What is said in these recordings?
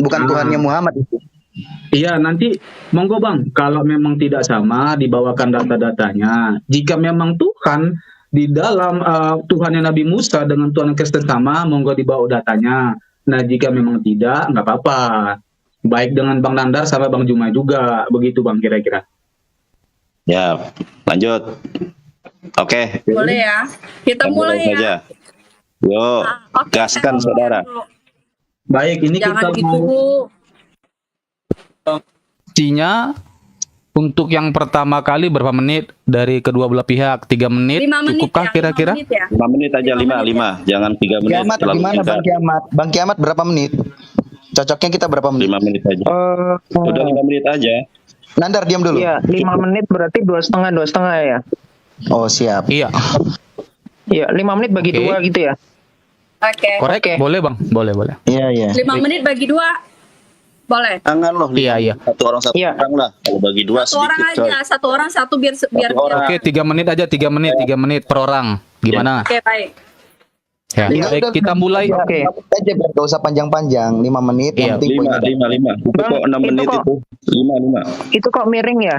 bukan Tuhannya Muhammad itu. Iya, nanti monggo Bang, kalau memang tidak sama dibawakan data-datanya. Jika memang Tuhan di dalam Tuhannya Nabi Musa dengan Tuhan Kristen sama, monggo dibawa datanya. Nah, jika memang tidak, nggak apa-apa. Baik dengan Bang Nandar sama Bang Juma juga, begitu Bang kira-kira. Ya, lanjut. Oke. Boleh ya. Kita mulai ya. Yuk, Oke, gaskan saudara. Baik, ini Jangan kita gitu, mau Bu. Pastinya untuk yang pertama kali berapa menit dari kedua belah pihak? 3 menit 5 menit cukupkah ya, kira-kira? 5 menit ya. 5 menit aja, 5. Jangan 3 menit. Kiamat terlalu gimana singkat. Bang Kiamat? Bang Kiamat berapa menit? Cocoknya kita berapa menit? 5 menit aja. Udah 5 menit aja. Nandar diam dulu. Iya, 5 menit berarti 2,5 ya. Oh, siap. Iya. Iya, 5 menit bagi Oke. 2 gitu ya. Oke. Korek? Oke. Boleh Bang, boleh. Iya, iya. 5 menit bagi 2. Boleh. Jangan loh. Iya. Satu orang Iya. lah. Kalau bagi 2 Satu orang sedikit coy. aja, satu orang satu biar orang. Oke, 3 menit aja, 3 menit per orang. Gimana? Oke, baik. Ya, baik, kita mulai. Oke. Aja biar gak usah panjang-panjang. 5 menit. Iya, Yang penting poinnya. 5. Itu Bang, kok 6 itu menit kok- itu. 5. Itu kok miring ya?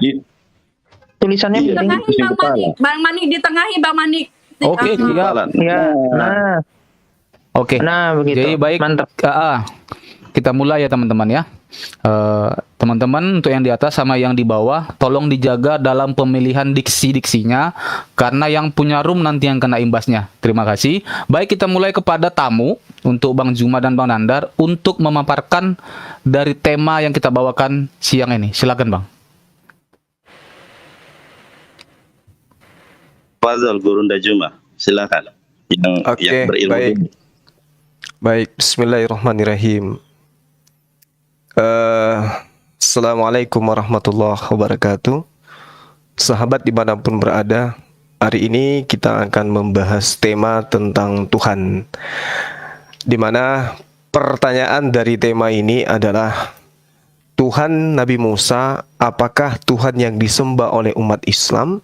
Tulisannya Iya. miring. Tengahi Bang Manik. Bang Manik ditengahi Bang Manik. Oke, siap. Kepala. Ya. Nah, Oke. nah begitu. Jadi baik, Mantap. kita mulai ya teman-teman ya. Teman-teman untuk yang di atas sama yang di bawah, tolong dijaga dalam pemilihan diksi-diksinya, karena yang punya room nanti yang kena imbasnya. Terima kasih. Baik, kita mulai kepada tamu untuk Bang Juma dan Bang Nandar untuk memaparkan dari tema yang kita bawakan siang ini. Silakan Bang. Fazal Gurunda Juma. Silakan. Yang Oke, berilmu. baik. Baik, bismillahirrahmanirrahim. Assalamualaikum warahmatullahi wabarakatuh. Sahabat dimanapun berada, hari ini kita akan membahas tema tentang Tuhan, dimana pertanyaan dari tema ini adalah Tuhan Nabi Musa, apakah Tuhan yang disembah oleh umat Islam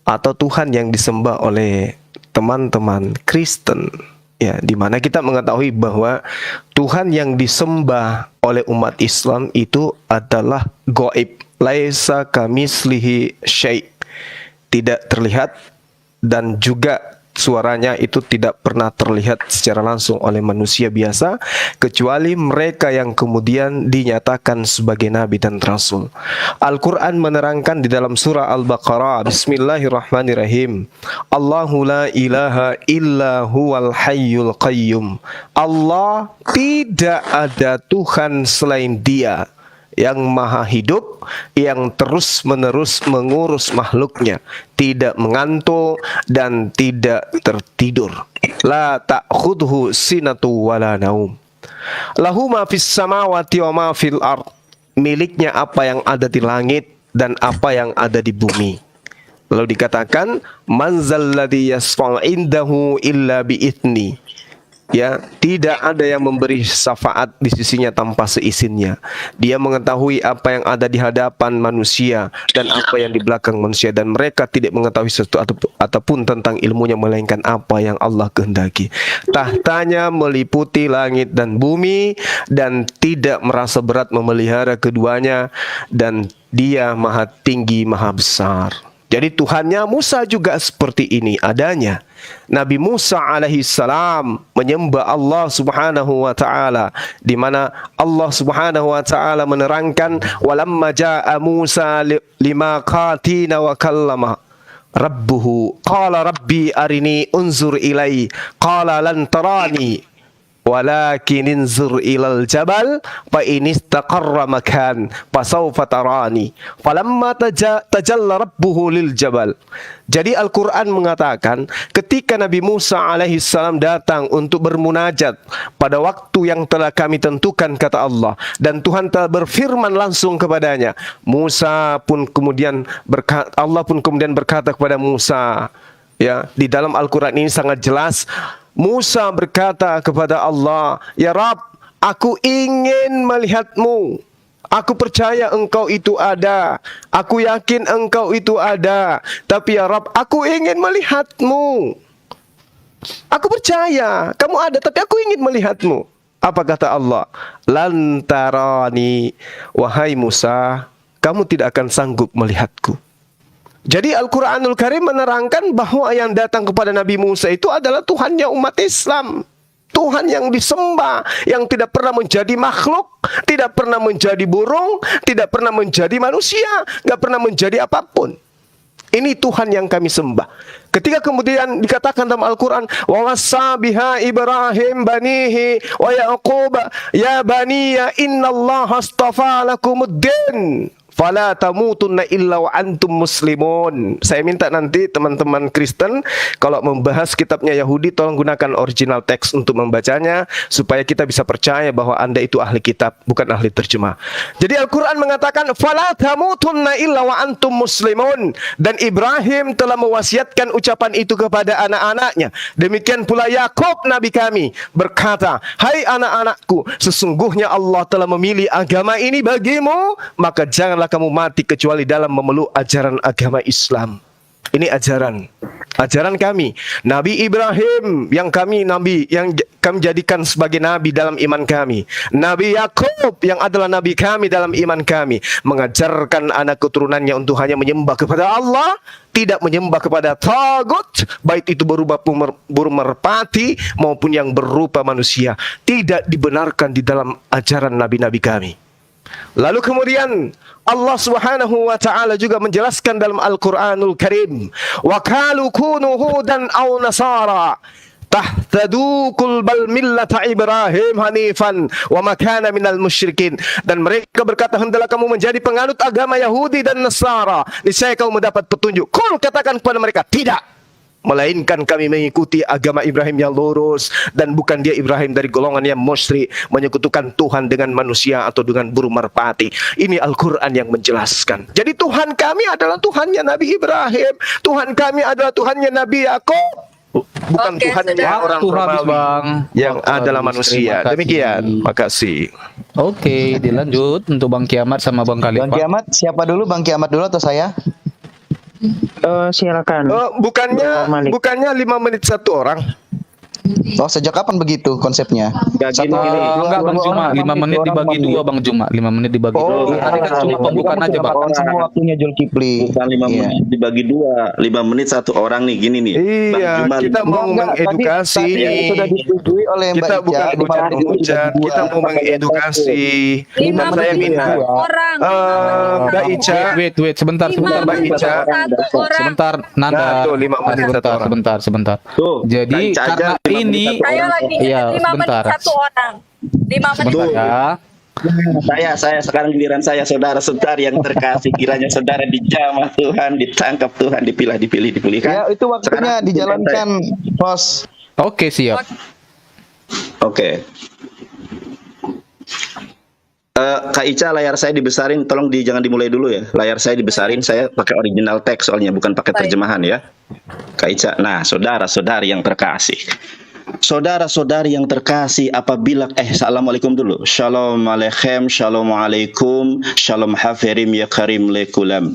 atau Tuhan yang disembah oleh teman-teman Kristen? Ya, di mana kita mengetahui bahwa Tuhan yang disembah oleh umat Islam itu adalah gaib, laisa kamislihi syai', tidak terlihat, dan juga suaranya itu tidak pernah terlihat secara langsung oleh manusia biasa, kecuali mereka yang kemudian dinyatakan sebagai nabi dan rasul. Al-Quran menerangkan di dalam surah Al-Baqarah, Bismillahirrahmanirrahim, Allahu la ilaha illa huwal hayyul qayyum. Allah, tidak ada Tuhan selain Dia yang maha hidup, yang terus-menerus mengurus makhluknya, tidak mengantuk dan tidak tertidur. La ta'khudhu sinatu wala naum. Lahu ma fis samawati wa ma fil ard. Miliknya apa yang ada di langit dan apa yang ada di bumi. Lalu dikatakan, man zalladzi yasfa'u indahu illa bi'idzni. Ya, tidak ada yang memberi syafaat di sisinya tanpa seizinnya. Dia mengetahui apa yang ada di hadapan manusia dan apa yang di belakang manusia, dan mereka tidak mengetahui sesuatu ataupun tentang ilmunya melainkan apa yang Allah kehendaki. Tahtanya meliputi langit dan bumi, dan tidak merasa berat memelihara keduanya, dan Dia maha tinggi, maha besar. Jadi Tuhannya Musa juga seperti ini adanya. Nabi Musa alaihissalam menyembah Allah subhanahu wa ta'ala, di mana Allah subhanahu wa ta'ala menerangkan, walamma ja'a Musa limaqatina wa kallama rabbuhu qala rabbi arini unzur ilai qala lan tarani walakin inzur ilal jabal fa in istaqarra makan fasawfa tarani falamma tajalla rabbuhu lil jabal. Jadi Al-Quran mengatakan ketika Nabi Musa alaihissalam datang untuk bermunajat pada waktu yang telah kami tentukan, kata Allah, dan Tuhan telah berfirman langsung kepadanya, Musa pun kemudian berkata, Allah pun kemudian berkata kepada Musa, ya, di dalam Al-Quran ini sangat jelas, Musa berkata kepada Allah, ya Rabb, aku ingin melihatmu. Aku percaya engkau itu ada. Aku yakin engkau itu ada. Tapi ya Rabb, aku ingin melihatmu. Aku percaya kamu ada, tapi aku ingin melihatmu. Apa kata Allah? Lantarani, wahai Musa, kamu tidak akan sanggup melihatku. Jadi Al-Quranul Karim menerangkan bahwa yang datang kepada Nabi Musa itu adalah Tuhannya umat Islam. Tuhan yang disembah, yang tidak pernah menjadi makhluk, tidak pernah menjadi burung, tidak pernah menjadi manusia, tidak pernah menjadi apapun. Ini Tuhan yang kami sembah. Ketika kemudian dikatakan dalam Al-Quran, wa wassa biha Ibrahim banihi wa Yaqub ya baniya innallaha astafa lakumuddin fala tamutunna illa wa antum muslimun. Saya minta nanti teman-teman Kristen kalau membahas kitabnya Yahudi tolong gunakan original teks untuk membacanya supaya kita bisa percaya bahwa Anda itu ahli kitab, bukan ahli terjemah. Jadi Al-Quran mengatakan fala tamutunna illa wa antum muslimun, dan Ibrahim telah mewasiatkan ucapan itu kepada anak-anaknya. Demikian pula Yakub nabi kami berkata, hai anak-anakku, sesungguhnya Allah telah memilih agama ini bagimu, maka janganlah kamu mati kecuali dalam memeluk ajaran agama Islam. Ini ajaran kami. Nabi Ibrahim yang kami jadikan sebagai nabi dalam iman kami. Nabi Yakub yang adalah nabi kami dalam iman kami, mengajarkan anak keturunannya untuk hanya menyembah kepada Allah, tidak menyembah kepada tagut, baik itu berupa burung merpati maupun yang berupa manusia. Tidak dibenarkan di dalam ajaran nabi-nabi kami. Lalu kemudian Allah Subhanahu wa taala juga menjelaskan dalam Al-Qur'anul Karim, wa qalu kunu hudan aw nasara tahtadu qul bal millata Ibrahim hanifan wa ma kana minal musyrikin. Dan mereka berkata, hendaklah kamu menjadi penganut agama Yahudi dan Nasara, niscaya kamu mendapat petunjuk. Qul, katakan kepada mereka, tidak, melainkan kami mengikuti agama Ibrahim yang lurus, dan bukan dia Ibrahim dari golongan yang musyrik, menyekutukan Tuhan dengan manusia atau dengan burung merpati. Ini Al-Quran yang menjelaskan. Jadi Tuhan kami adalah Tuhannya Nabi Ibrahim, Tuhan kami adalah Tuhannya Nabi Yakub, bukan Oke, Tuhannya sudah. orang Waktu habis, Romawi Bang. yang Waktu adalah habis. manusia. Terima kasih. Demikian, makasih. Oke, dilanjut untuk Bang Kiamat sama Bang Bang Khalifah. Kiamat, siapa dulu? Bang Kiamat dulu atau saya? Silakan. Bukannya 5 menit satu orang. Oh, sejak kapan begitu konsepnya? Enggak Bang Juma, 5 menit dibagi 2 Bang Juma, 5 menit dibagi 2. Tadi kan cuma pembukaan aja Bang. Makan semua waktunya Zulkifli. Bukan 5 Iya. menit dibagi 2, 5 menit satu orang nih, gini nih. Iya, Bang Jumal, kita mau mengedukasi. Tadi sudah disetujui oleh Mbak Kita Ica, bukan 5 menit hujat, dibagi kita 2. mau mengedukasi. 5 Dan saya menit minta satu orang. Mbak Ica, Wait, sebentar, 5 Mbak menit Ica. satu orang. Sebentar, Nanda. Nah, tuh, 5 menit satu orang. Sebentar. Tuh, Jadi Kak Ica aja, karena 5 menit ini satu Saya orang. lagi Iya, 5 menit sebentar. satu orang. 5 menit. sebentar ya. Saya sekarang giliran saya, saudara-saudara yang terkasih, kiranya saudara dijamah Tuhan, ditangkap Tuhan, dipilih kan? Ya, itu waktunya Sekarang dijalankan, Bos. Oke, siap. Oke. Kak Ica, layar saya dibesarin, tolong jangan dimulai dulu ya. Layar saya dibesarin, saya pakai original teks soalnya, bukan pakai Baik. terjemahan ya. Kak Ica, nah saudara-saudari yang terkasih. Saudara-saudari yang terkasih, apabila assalamualaikum dulu. Shalom aleichem, shalom alaikum, shalom hafirim ya karim lekulam.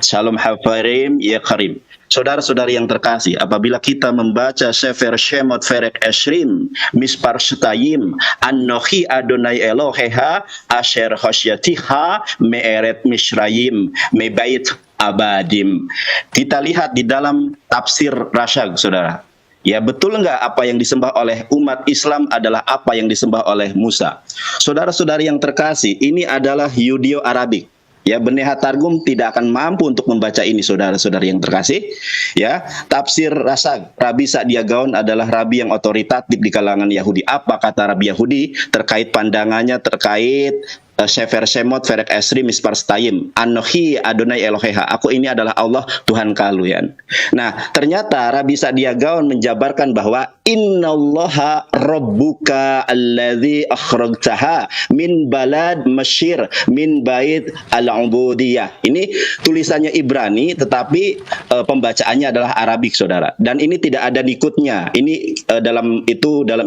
Shalom hafirim ya karim. Saudara-saudari yang terkasih, apabila kita membaca Sefer Shemot Perek Esrim Mispar Setayim Anohi Adonai Eloheha Asher Hosyatiha Me'eret Mishrayim Mebait Abadim. Kita lihat di dalam tafsir Rasyag, saudara. Ya, betul nggak apa yang disembah oleh umat Islam adalah apa yang disembah oleh Musa? Saudara-saudari yang terkasih, ini adalah Yudeo-Arabik. Ya, Beneha Targum tidak akan mampu untuk membaca ini, saudara-saudari yang terkasih. Ya, tafsir Rasag, Rabi Sa'dia Gaon adalah rabi yang otoritatif di kalangan Yahudi. Apa kata Rabi Yahudi terkait pandangannya terkait Sefer Shemot Perek Esrim Mispar Setayim Anohi Adonai Eloheha, aku ini adalah Allah Tuhan kalian. Nah, ternyata Rabi Sa'dia Gaon menjabarkan bahwa innallaha rabbuka alladzi akhrajtaha min balad Mesir min bait al-ubudiyah. Ini tulisannya Ibrani tetapi pembacaannya adalah Arabik, saudara. Dan ini tidak ada nikutnya. Ini dalam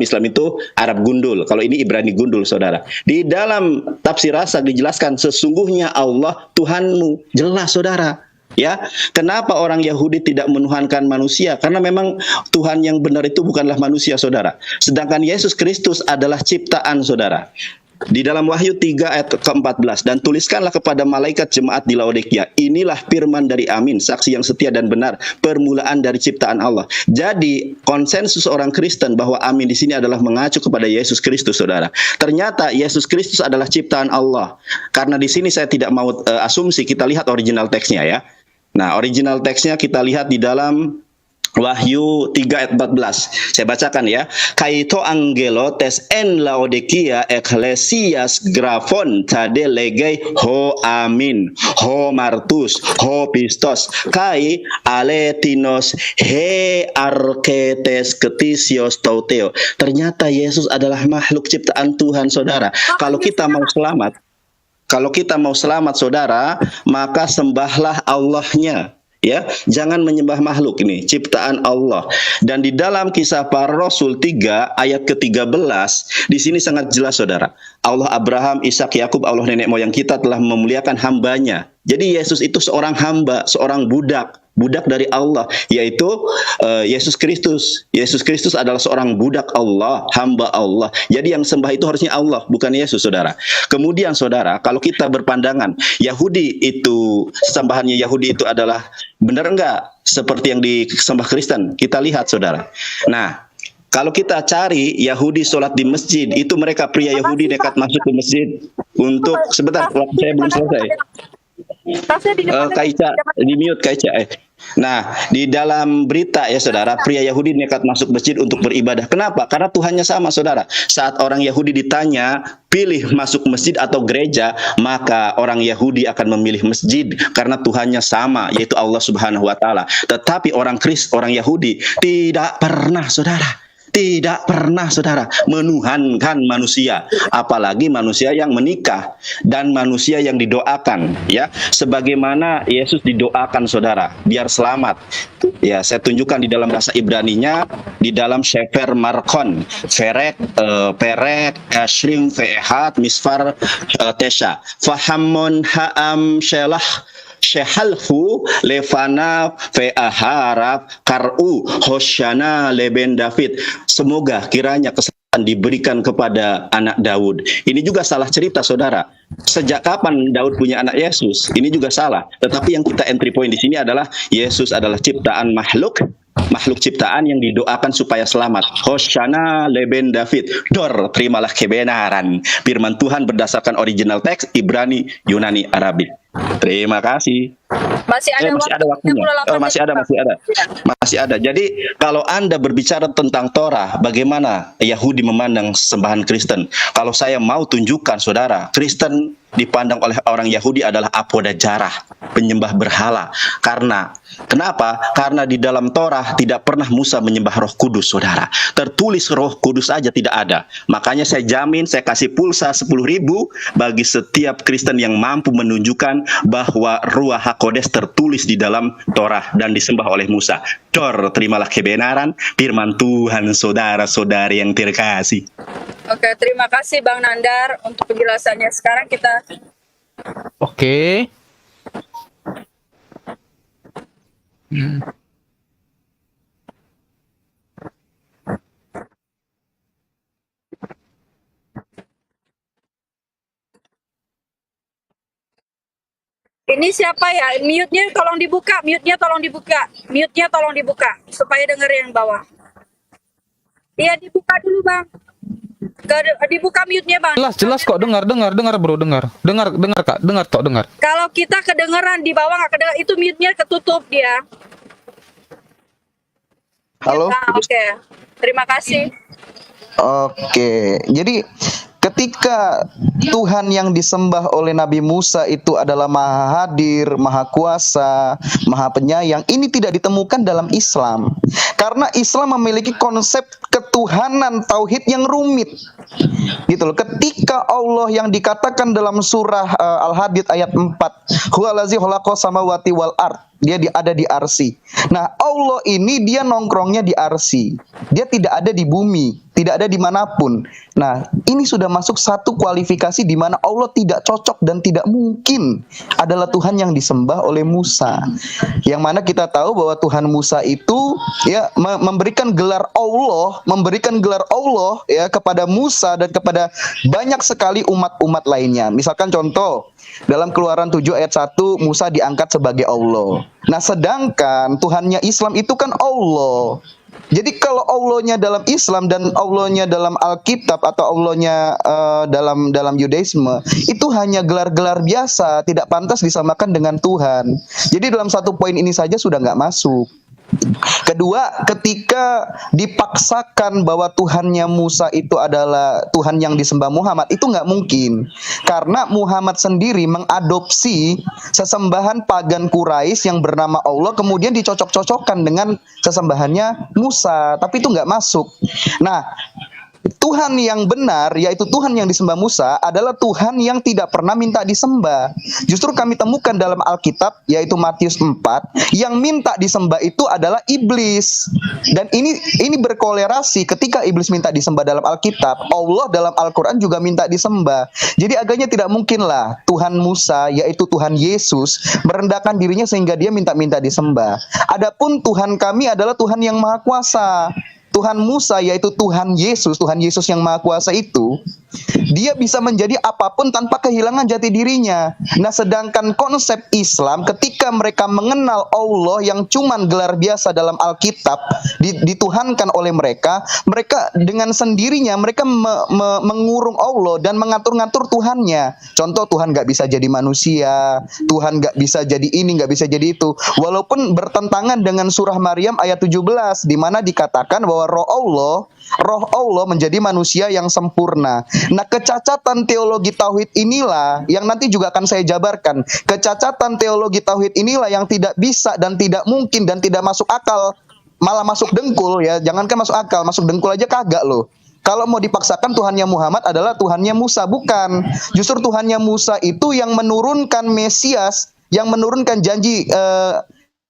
Islam itu Arab gundul. Kalau ini Ibrani gundul, saudara. Di dalam tafsir Rasag dijelaskan sesungguhnya Allah Tuhanmu. Jelas, saudara. Ya, kenapa orang Yahudi tidak menuhankan manusia? Karena memang Tuhan yang benar itu bukanlah manusia, saudara. Sedangkan Yesus Kristus adalah ciptaan, saudara. Di dalam Wahyu 3 ayat ke-14, dan tuliskanlah kepada malaikat jemaat di Laodikia, inilah firman dari Amin, saksi yang setia dan benar, permulaan dari ciptaan Allah. Jadi konsensus orang Kristen bahwa Amin di sini adalah mengacu kepada Yesus Kristus, saudara. Ternyata Yesus Kristus adalah ciptaan Allah. Karena di sini saya tidak mau asumsi, kita lihat original teksnya ya. Nah, original teksnya kita lihat di dalam Wahyu 3 ayat 14. Saya bacakan ya. Kaito angelo tes en Laodikia eklesias grafon tade legei ho amin, ho martus, ho pistos, kai aletinos he arketes ketisios tauteo. Ternyata Yesus adalah makhluk ciptaan Tuhan, saudara. Kalau kita mau selamat, saudara, maka sembahlah Allahnya. Ya, jangan menyembah makhluk, ini ciptaan Allah. Dan di dalam Kisah Para Rasul 3 ayat ke-13, di sini sangat jelas, saudara. Allah Abraham, Ishak, Yakub, Allah nenek moyang kita telah memuliakan hambanya. Jadi Yesus itu seorang hamba, seorang budak dari Allah, yaitu Yesus Kristus. Yesus Kristus adalah seorang budak Allah, hamba Allah. Jadi yang sembah itu harusnya Allah, bukan Yesus, saudara. Kemudian, saudara, kalau kita berpandangan Yahudi itu, sembahannya Yahudi itu adalah benar enggak seperti yang disembah Kristen? Kita lihat, saudara. Nah, kalau kita cari Yahudi sholat di masjid, itu mereka pria Yahudi nekat masuk ke masjid untuk, sebentar, waktu saya belum selesai. Kaica, di mute Kaica. Nah, di dalam berita ya, saudara, pria Yahudi nekat masuk masjid untuk beribadah. Kenapa? Karena Tuhannya sama, saudara. Saat orang Yahudi ditanya, pilih masuk masjid atau gereja, maka orang Yahudi akan memilih masjid karena Tuhannya sama, yaitu Allah Subhanahu wa taala. Tetapi orang Yahudi tidak pernah, saudara, menuhankan manusia, apalagi manusia yang menikah dan manusia yang didoakan, ya, sebagaimana Yesus didoakan, saudara, biar selamat. Ya, saya tunjukkan di dalam bahasa Ibraninya, di dalam Shefer Markon, Ferek, Perek, Ashrim, Ve'ehat, Misfar, Tesha, Fahamon Ha'am Shelah, Shehalhu levana ve'aharab kar'u hoshana leben David. Semoga kiranya keselamatan diberikan kepada anak Daud. Ini juga salah cerita, saudara. Sejak kapan Daud punya anak Yesus? Ini juga salah. Tetapi yang kita entry point di sini adalah Yesus adalah ciptaan makhluk ciptaan yang didoakan supaya selamat. Hoshana leben David. Dor, terimalah kebenaran. Firman Tuhan berdasarkan original teks Ibrani, Yunani, Arabik. Terima kasih. Masih ada waktunya. Masih ada. Jadi kalau Anda berbicara tentang Torah, bagaimana Yahudi memandang sembahan Kristen? Kalau saya mau tunjukkan, saudara, Kristen dipandang oleh orang Yahudi adalah apoda jarah, penyembah berhala. Kenapa? Karena di dalam Torah tidak pernah Musa menyembah Roh Kudus, saudara. Tertulis Roh Kudus aja tidak ada. Makanya saya jamin, saya kasih pulsa 10.000 bagi setiap Kristen yang mampu menunjukkan bahwa Ruach HaKodes tertulis di dalam Torah dan disembah oleh Musa. Dor, terimalah kebenaran, firman Tuhan, saudara-saudari yang terkasih. Oke, terima kasih Bang Nandar untuk penjelasannya. Sekarang kita Oke. ini siapa ya? Mute-nya tolong dibuka, supaya denger yang bawah. Iya, dibuka dulu, Bang. Dibuka mute-nya, Bang. Jelas kok, dengar bro, dengar Kak, dengar. Kalau kita kedengeran, di bawah nggak kedengeran, itu mute-nya ketutup dia. Halo? Nah, oke. Terima kasih. Oke, jadi ketika Tuhan yang disembah oleh Nabi Musa itu adalah Maha Hadir, Maha Kuasa, Maha Penyayang, ini tidak ditemukan dalam Islam. Karena Islam memiliki konsep ketuhanan tauhid yang rumit. Gitu loh. Ketika Allah yang dikatakan dalam surah Al-Hadid ayat 4, huwalazi khalaqas samawati wal ard, dia ada di arsy. Nah, Allah ini dia nongkrongnya di arsy. Dia tidak ada di bumi. tidak ada dimanapun. Nah, ini sudah masuk satu kualifikasi di mana Allah tidak cocok dan tidak mungkin adalah Tuhan yang disembah oleh Musa. Yang mana kita tahu bahwa Tuhan Musa itu ya memberikan gelar Allah ya kepada Musa dan kepada banyak sekali umat-umat lainnya. Misalkan contoh, dalam Keluaran 7 ayat 1 Musa diangkat sebagai Allah. Nah, sedangkan Tuhannya Islam itu kan Allah. Jadi kalau Allahnya dalam Islam dan Allahnya dalam Alkitab atau Allahnya dalam Yudaisme itu hanya gelar-gelar biasa, tidak pantas disamakan dengan Tuhan. Jadi dalam satu poin ini saja sudah nggak masuk. Kedua, ketika dipaksakan bahwa Tuhannya Musa itu adalah Tuhan yang disembah Muhammad, itu nggak mungkin. Karena Muhammad sendiri mengadopsi sesembahan pagan Quraisy yang bernama Allah, kemudian dicocok-cocokkan dengan sesembahannya Musa. Tapi itu nggak masuk. Nah, Tuhan yang benar, yaitu Tuhan yang disembah Musa, adalah Tuhan yang tidak pernah minta disembah. Justru kami temukan dalam Alkitab, yaitu Matius 4, yang minta disembah itu adalah iblis. Dan ini berkolerasi ketika iblis minta disembah dalam Alkitab, Allah dalam Al-Quran juga minta disembah. Jadi agaknya tidak mungkinlah Tuhan Musa, yaitu Tuhan Yesus, merendahkan dirinya sehingga dia minta-minta disembah. Adapun Tuhan kami adalah Tuhan yang Maha Kuasa. Tuhan Musa yaitu Tuhan Yesus yang Maha Kuasa itu, dia bisa menjadi apapun tanpa kehilangan jati dirinya. Nah, sedangkan konsep Islam ketika mereka mengenal Allah yang cuman gelar biasa dalam Alkitab, dituhankan oleh mereka dengan sendirinya mereka mengurung Allah dan mengatur-ngatur Tuhannya. Contoh, Tuhan nggak bisa jadi manusia, Tuhan nggak bisa jadi ini, nggak bisa jadi itu. Walaupun bertentangan dengan surah Maryam ayat 17, di mana dikatakan bahwa roh Allah menjadi manusia yang sempurna. Nah, kecacatan teologi tauhid inilah yang nanti juga akan saya jabarkan. Kecacatan teologi tauhid inilah yang tidak bisa dan tidak mungkin dan tidak masuk akal, malah masuk dengkul ya. Jangankan masuk akal, masuk dengkul aja kagak loh. Kalau mau dipaksakan Tuhannya Muhammad adalah Tuhannya Musa, bukan. Justru Tuhannya Musa itu yang menurunkan Mesias, yang menurunkan janji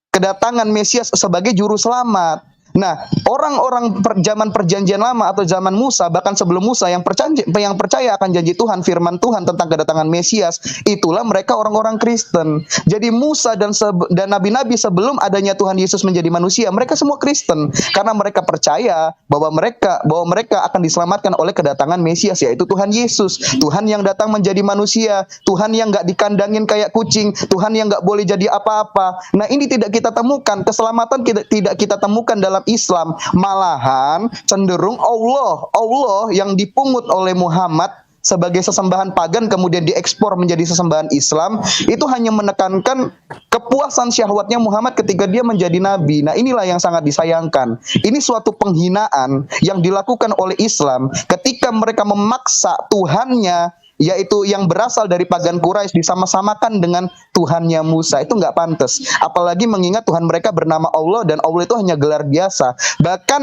kedatangan Mesias sebagai juru selamat. Nah, orang-orang zaman perjanjian lama atau zaman Musa, bahkan sebelum Musa yang percaya akan janji Tuhan, firman Tuhan tentang kedatangan Mesias, itulah mereka orang-orang Kristen. Jadi Musa dan nabi-nabi sebelum adanya Tuhan Yesus menjadi manusia, mereka semua Kristen karena mereka percaya bahwa mereka akan diselamatkan oleh kedatangan Mesias, yaitu Tuhan Yesus, Tuhan yang datang menjadi manusia, Tuhan yang nggak dikandangin kayak kucing, Tuhan yang nggak boleh jadi apa-apa. Nah, ini tidak kita temukan, keselamatan tidak kita temukan dalam Islam, malahan cenderung Allah yang dipungut oleh Muhammad sebagai sesembahan pagan kemudian diekspor menjadi sesembahan Islam, itu hanya menekankan kepuasan syahwatnya Muhammad ketika dia menjadi nabi. Nah, inilah yang sangat disayangkan. Ini suatu penghinaan yang dilakukan oleh Islam ketika mereka memaksa Tuhannya, yaitu yang berasal dari pagan Quraisy, disama-samakan dengan Tuhannya Musa. Itu nggak pantas. Apalagi mengingat Tuhan mereka bernama Allah dan Allah itu hanya gelar biasa. Bahkan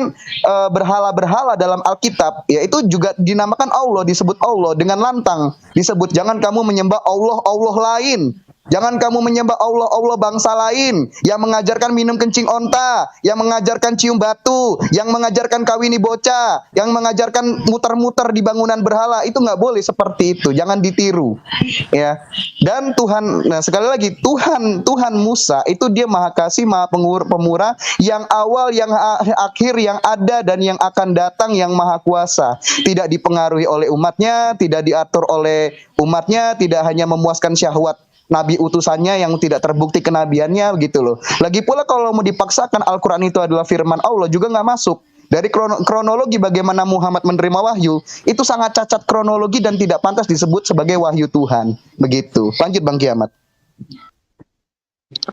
berhala-berhala dalam Alkitab, yaitu juga dinamakan Allah, disebut Allah dengan lantang. Disebut, jangan kamu menyembah Allah lain. Jangan kamu menyembah Allah bangsa lain yang mengajarkan minum kencing onta, yang mengajarkan cium batu, yang mengajarkan kawini bocah, yang mengajarkan muter-muter di bangunan berhala. Itu nggak boleh seperti itu. Jangan ditiru, ya. Dan Tuhan, nah sekali lagi Tuhan Musa itu dia Maha Kasih, Maha Pemurah, yang awal, yang akhir, yang ada dan yang akan datang, yang Maha Kuasa. Tidak dipengaruhi oleh umatnya, tidak diatur oleh umatnya, tidak hanya memuaskan syahwat nabi utusannya yang tidak terbukti kenabiannya, gitu loh. Lagi pula kalau mau dipaksakan Al-Quran itu adalah firman Allah juga nggak masuk. Dari kronologi bagaimana Muhammad menerima wahyu, itu sangat cacat kronologi dan tidak pantas disebut sebagai wahyu Tuhan. Begitu. Lanjut Bang Kiamat.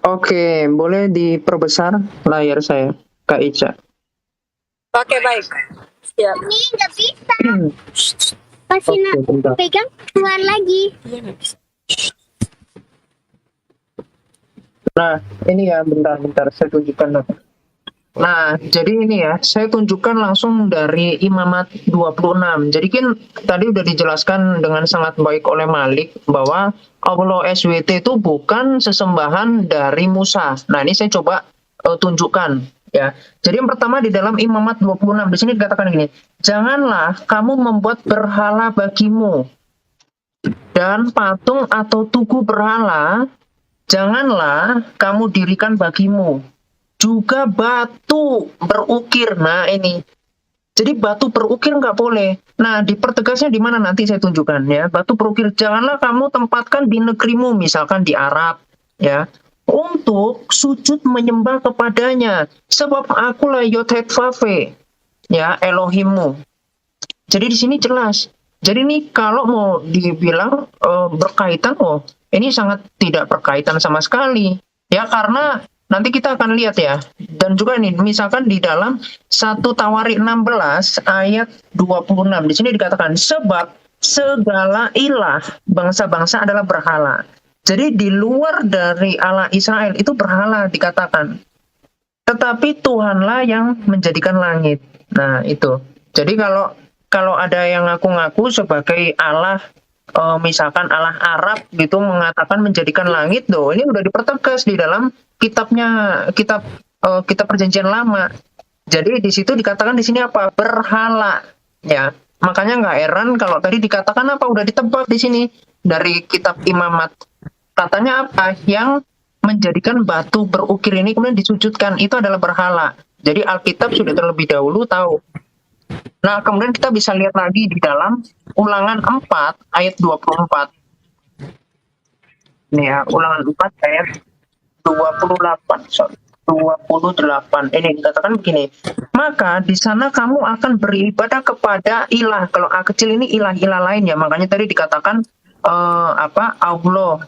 Oke, boleh diperbesar layar saya, Kak Ica. Oke, baik. Siap. Ini nggak bisa. Pasti bentar. pegang keluar lagi. Nah, ini ya, bentar, saya tunjukkan. Nah, jadi ini ya, saya tunjukkan langsung dari Imamat 26. Jadi kan tadi udah dijelaskan dengan sangat baik oleh Malik bahwa Allah SWT itu bukan sesembahan dari Musa. Nah, ini saya coba tunjukkan ya. Jadi yang pertama di dalam Imamat 26 di sini dikatakan gini, janganlah kamu membuat berhala bagimu dan patung atau tugu berhala janganlah kamu dirikan bagimu. Juga batu berukir. Nah ini. Jadi batu berukir nggak boleh. Nah dipertegasnya di mana nanti saya tunjukkan ya. Batu berukir janganlah kamu tempatkan di negerimu, misalkan di Arab ya, untuk sujud menyembah kepadanya. Sebab akulah Yod-Heh-Vav-He, ya Elohimmu. Jadi di sini jelas. Jadi ini kalau mau dibilang berkaitan, ini sangat tidak berkaitan sama sekali. Ya karena nanti kita akan lihat ya. Dan juga ini misalkan di dalam 1 Tawarik 16 ayat 26. Di sini dikatakan sebab segala ilah bangsa-bangsa adalah berhala. Jadi di luar dari Allah Israel itu berhala dikatakan. Tetapi Tuhanlah yang menjadikan langit. Nah, itu. Jadi kalau ada yang ngaku-ngaku sebagai Allah, misalkan Allah Arab gitu mengatakan menjadikan langit, ini udah dipertegas di dalam kitab Perjanjian Lama. Jadi di situ dikatakan di sini apa? Berhala, ya. Makanya nggak heran kalau tadi dikatakan apa? Udah ditebak di sini dari kitab Imamat. Katanya apa? Yang menjadikan batu berukir ini kemudian disujudkan itu adalah berhala. Jadi Alkitab sudah terlebih dahulu tahu. Nah, kemudian kita bisa lihat lagi di dalam Ulangan 4 ayat 24. Ini ya, Ulangan 4 ayat 28. Ini dikatakan begini. Maka di sana kamu akan beribadah kepada ilah. Kalau A kecil ini ilah-ilah lain ya. Makanya tadi dikatakan Allah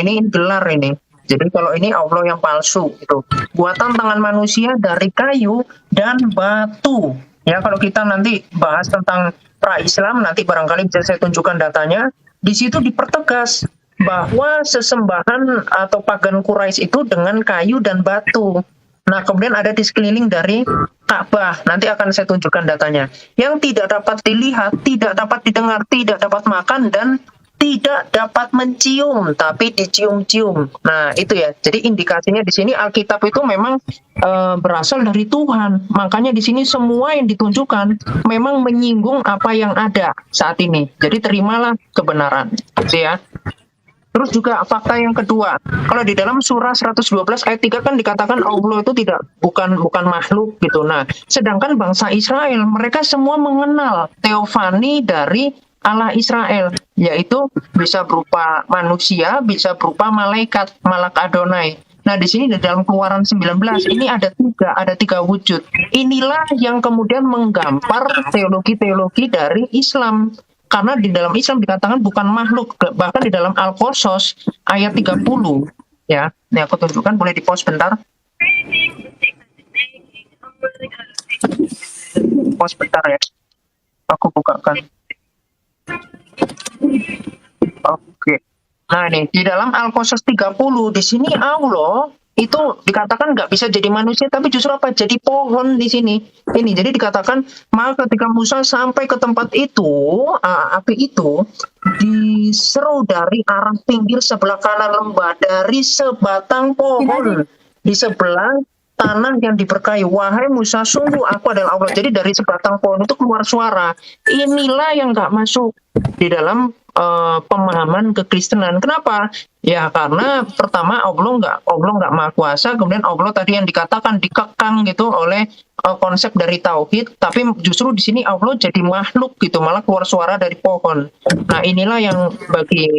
ini gelar ini. Jadi kalau ini Allah yang palsu itu buatan tangan manusia dari kayu dan batu. Ya kalau kita nanti bahas tentang pra-Islam nanti barangkali bisa saya tunjukkan datanya. Di situ dipertegas bahwa sesembahan atau pagan Quraisy itu dengan kayu dan batu. Nah kemudian ada di sekeliling dari Ka'bah. Nanti akan saya tunjukkan datanya. Yang tidak dapat dilihat, tidak dapat didengar, tidak dapat makan dan tidak dapat mencium, tapi dicium-cium. Nah, itu ya. Jadi indikasinya di sini Alkitab itu memang berasal dari Tuhan. Makanya di sini semua yang ditunjukkan memang menyinggung apa yang ada saat ini. Jadi terimalah kebenaran. Gitu ya. Terus juga fakta yang kedua, kalau di dalam surah 112 ayat 3 kan dikatakan Allah itu bukan makhluk gitu. Nah, sedangkan bangsa Israel mereka semua mengenal teofani dari Allah Israel, yaitu bisa berupa manusia, bisa berupa malaikat, malak Adonai. Nah, di sini di dalam Keluaran 19 ini ada tiga wujud. Inilah yang kemudian menggambar teologi-teologi dari Islam. Karena di dalam Islam dikatakan bukan makhluk, bahkan di dalam Al-Qasas ayat 30 ya. Ini aku tunjukkan, boleh di-pause bentar. Pause bentar ya. Aku bukakan. Oke. Nah nih di dalam Al-Qasas 30 di sini Allah itu dikatakan nggak bisa jadi manusia tapi justru apa? Jadi pohon di sini. Ini jadi dikatakan maka ketika Musa sampai ke tempat itu api itu diseru dari arah pinggir sebelah kanan lembah dari sebatang pohon di sebelah tanah yang diberkahi. Wahai Musa, sungguh aku adalah Allah. Jadi dari sebatang pohon itu keluar suara. Inilah yang nggak masuk di dalam pemahaman kekristenan. Kenapa? Ya karena pertama Allah nggak maha kuasa. Kemudian Allah tadi yang dikatakan dikekang gitu oleh konsep dari tauhid. Tapi justru di sini Allah jadi makhluk gitu, malah keluar suara dari pohon. Nah inilah yang bagi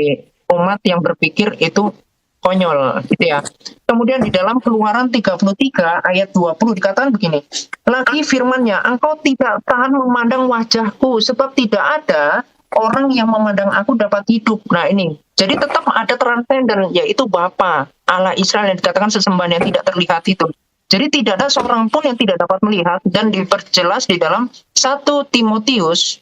umat yang berpikir itu konyol gitu ya. Kemudian di dalam Keluaran 33 ayat 20 dikatakan begini. Lagi firman-Nya, engkau tidak tahan memandang wajahku sebab tidak ada orang yang memandang aku dapat hidup. Nah ini. Jadi tetap ada transenden yaitu Bapa Allah Israel yang dikatakan sesembahan yang tidak terlihat itu. Jadi tidak ada seorang pun yang tidak dapat melihat dan diperjelas di dalam 1 Timotius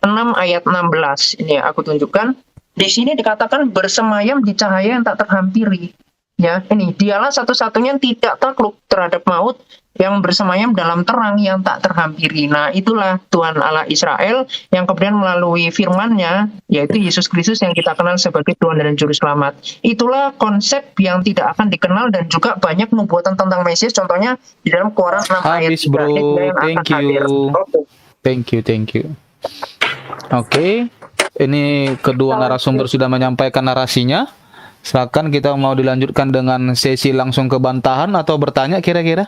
6 ayat 16. Ini aku tunjukkan. Di sini dikatakan bersemayam di cahaya yang tak terhampiri. Ya, ini dialah satu-satunya yang tidak takluk terhadap maut, yang bersemayam dalam terang yang tak terhampiri. Nah, itulah Tuhan Allah Israel yang kemudian melalui firman-Nya, yaitu Yesus Kristus yang kita kenal sebagai Tuhan dan Juru Selamat. Itulah konsep yang tidak akan dikenal dan juga banyak nubuatan tentang Mesias, contohnya di dalam Keluaran 6 ayat 3. Habis bro, Ini dia yang akan thank hadir. you. Thank you. Oke, ini kedua narasumber sudah menyampaikan narasinya. Silakan, kita mau dilanjutkan dengan sesi langsung ke bantahan atau bertanya kira-kira?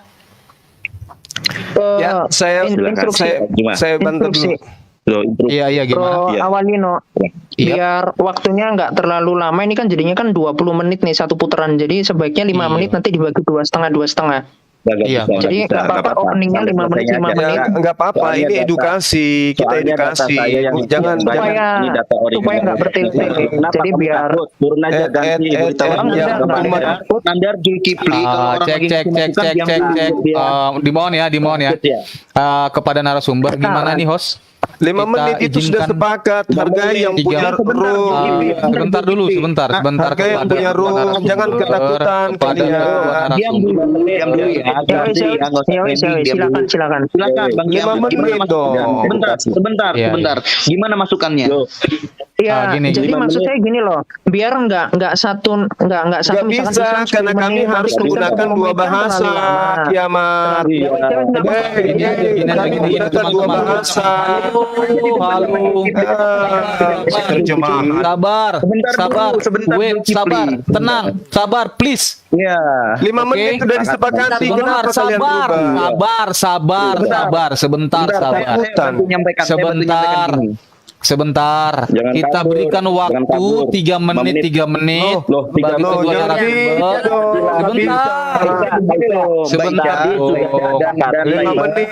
Ya, saya Gimana? saya bantu dulu. Loh, Iya gimana? Iya. Awalino, Iya. biar waktunya nggak terlalu lama. Ini kan jadinya kan 20 menit nih satu putaran. Jadi sebaiknya 5 Iya. menit nanti dibagi 2,5. Iya, Jadi nggak apa-apa openingnya 5 menit, 5 menit. Enggak apa-apa, Soalnya ini data- edukasi, kita soalnya data edukasi. saya yang Jangan Supaya- data original. supaya nggak bertele-tele. Kenapa Jadi kamu biar- takut? Turun aja ganti beritahu Bang, aja. Nandar, Bang, Nandar. ya. Nandar Zulkifli kalau orang Cek. lagi kemasukan diam dulu. Dimohon ya. Ikut ya. Kepada narasumber, gimana nih host? 5 Kita menit itu sudah izinkan sepakat. Hargai yang punya room. Sebentar dulu, sebentar. Hargai yang punya room. Jangan ketakutan kepada kalian. Diam dulu ya. Ya wes, silakan. Silakan Bang 5 Kiamat. Gimana menit dong. Sebentar. Iya, Gimana masukannya? Ya, gini, jadi 5 maksud saya gini loh, biar nggak satu Nggak misalkan bisa, tulisan 10 karena kami menit, harus nanti kita menggunakan 2 ngomongin bahasa. terlalu lama. Kiamat. Ya wes, nggak apa-apa. Gini, Kami menggunakan 2 teman-teman. bahasa. Halo. Terjemahan. Sabar. Wait, sabar. Tenang. Sabar, please. Iya. 5 Oke. menit sudah disepakati. Sebentar, Kenapa kalian berubah? sabar. Sebentar, sabar. Ketakutan. Sebentar. Jangan Kita kabur. berikan Jangan waktu kabur. 3 menit, 3 menit. Loh, bagi 3 kedua menit. narasumber. Sebentar. Dan 5 menit.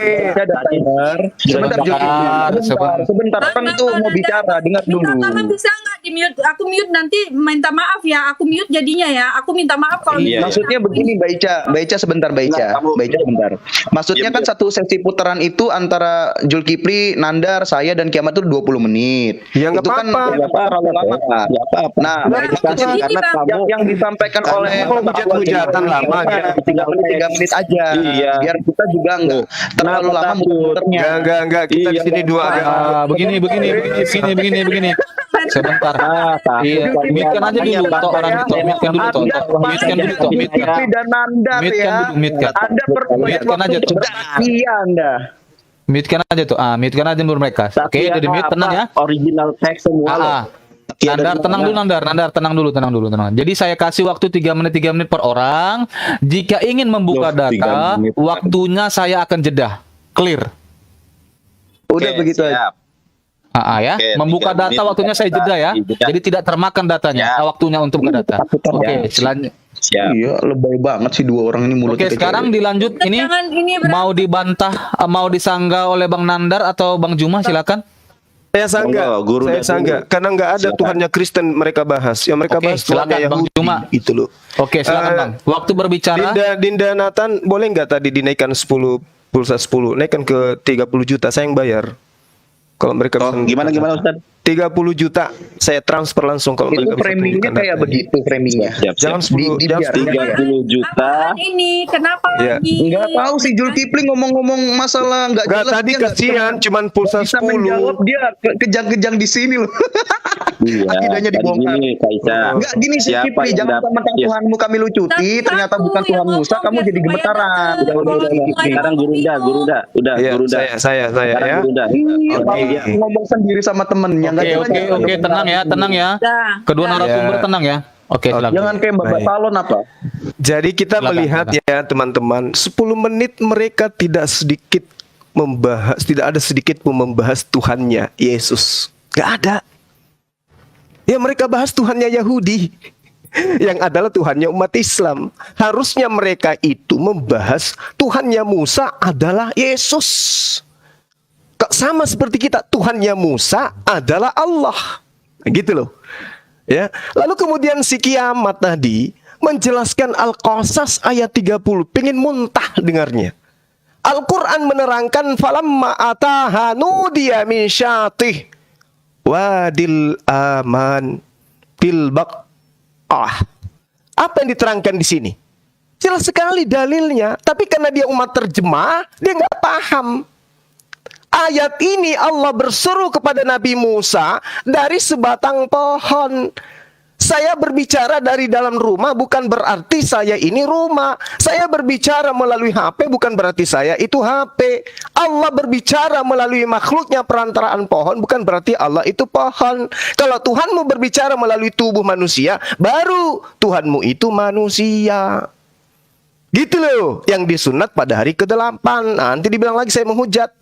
Sebentar, orang itu mau bicara, dengar dulu. Minta tolong bisa nggak di mute? Aku mute nanti minta maaf ya. Aku mute jadinya ya. Aku minta maaf kalau Iya. Maksudnya begini Mbak Ica sebentar Mbak Ica. Mbak Ica sebentar. Maksudnya kan satu sesi putaran itu antara Zulkifli, Nandar, saya dan Kiamat itu 20 menit. Ya, nggak Itu kan apa-apa. terlalu lama. Nah, Begini, Bang. yang disampaikan oleh mau hujat-hujatan lama, ya, 3 menit aja. Iya. Biar kita juga enggak terlalu lama muter-muternya. Enggak. Kita di sini 2 agama. Begini. Sebentar. Iya, mute-kan aja dulu toh orang itu. Mute-kan dulu toh. Zulkifli dan Nandar ya. Mute-kan. Anda perlu Mute-kan aja tuh. Iya Anda. Mute-kan aja tuh. Mute-kan aja dulu mereka. Oke, udah di mute, tenang ya. Original text semua loh. Nandar, tenang dulu Nandar, tenang dulu. Jadi saya kasih waktu 3 menit per orang. Jika ingin membuka Loh, 3 data, menit. waktunya saya akan jeda. Clear. Udah Oke, begitu aja. Ya. Oke, Membuka 3 data menit waktunya saya jeda ya. jeda. Jadi tidak termakan datanya. Ya. Waktunya untuk buka data. Oke, Ya. selanjutnya. Siap. Iya, lebay banget sih 2 orang ini mulutnya. Oke, sekarang dilanjut ini Jangan ini berat. mau dibantah, mau disanggah oleh Bang Nandar atau Bang Juma, silakan. Saya sanggah. Monggo, guru Saya dan sanggah. guru. Karena nggak ada Silakan. Tuhannya Kristen mereka bahas. Yang mereka Oke, bahas Tuhannya silakan, Bang Yahudi. Juma. Itu loh. Oke, silakan Eh, Bang. Waktu berbicara. Dinda Nathan, boleh nggak tadi dinaikkan 10 pulsa 10, naikkan ke 30 juta, saya yang bayar. Kalau mereka Oh, bisa gimana Ustaz? 30 juta saya transfer langsung kalau Itu mereka bisa framingnya tunjukkan kayak datanya. begitu framingnya. Siap. Jangan 10 Di- jam dibiarkan. 30 juta. Apaan ini? Kenapa Ya. lagi? Enggak tahu sih Zulkifli ngomong-ngomong masalah enggak Enggak, jelas. tadi dia nggak kasihan cuman pulsa bisa 10. menjawab, dia kejang-kejang di sini loh. Iya. Akidahnya tadi dibongkar. gini, Kaisa. Enggak gini sih, Siapa Zulkifli, yang jangan dapat? mentang Ya. Tuhanmu kami lucuti, Dan ternyata satu bukan yang Tuhan Musa, ngomong kamu biar jadi supaya gemetaran. dapat. Sekarang Gurunda. Udah, Iya, Gurunda. saya Sekarang ya. Gurunda. Iya, Oke, malah ya. ngomong sendiri sama temennya. Nggak Oke, jelas. tenang ya. Dah. Kedua Dah. narasumber Ya. tenang ya. Oke, silakan. Jangan kayak Bapak Baik. Salon apa? Jadi kita Silakan, melihat silakan. ya teman-teman, 10 menit mereka tidak ada sedikit pun membahas Tuhannya Yesus. Gak ada. Ya mereka bahas Tuhannya Yahudi yang adalah Tuhannya umat Islam. Harusnya mereka itu membahas Tuhannya Musa adalah Yesus. Kok sama seperti kita, Tuhannya Musa adalah Allah. Gitu loh. Ya, lalu kemudian si Kiamat tadi menjelaskan Al-Qasas ayat 30, pengen muntah dengarnya. Al-Quran menerangkan falamma ataha nudiya min syatih wadil aman bil baq'ah Apa yang diterangkan di sini? Jelas sekali dalilnya, tapi karena dia umat terjemah, dia nggak paham. Ayat ini Allah berseru kepada Nabi Musa dari sebatang pohon. Saya berbicara dari dalam rumah bukan berarti saya ini rumah. Saya berbicara melalui HP bukan berarti saya itu HP. Allah berbicara melalui makhluknya perantaraan pohon bukan berarti Allah itu pohon. Kalau Tuhanmu berbicara melalui tubuh manusia, baru Tuhanmu itu manusia. Gitu loh yang disunat pada hari ke-8. Nanti dibilang lagi saya menghujat.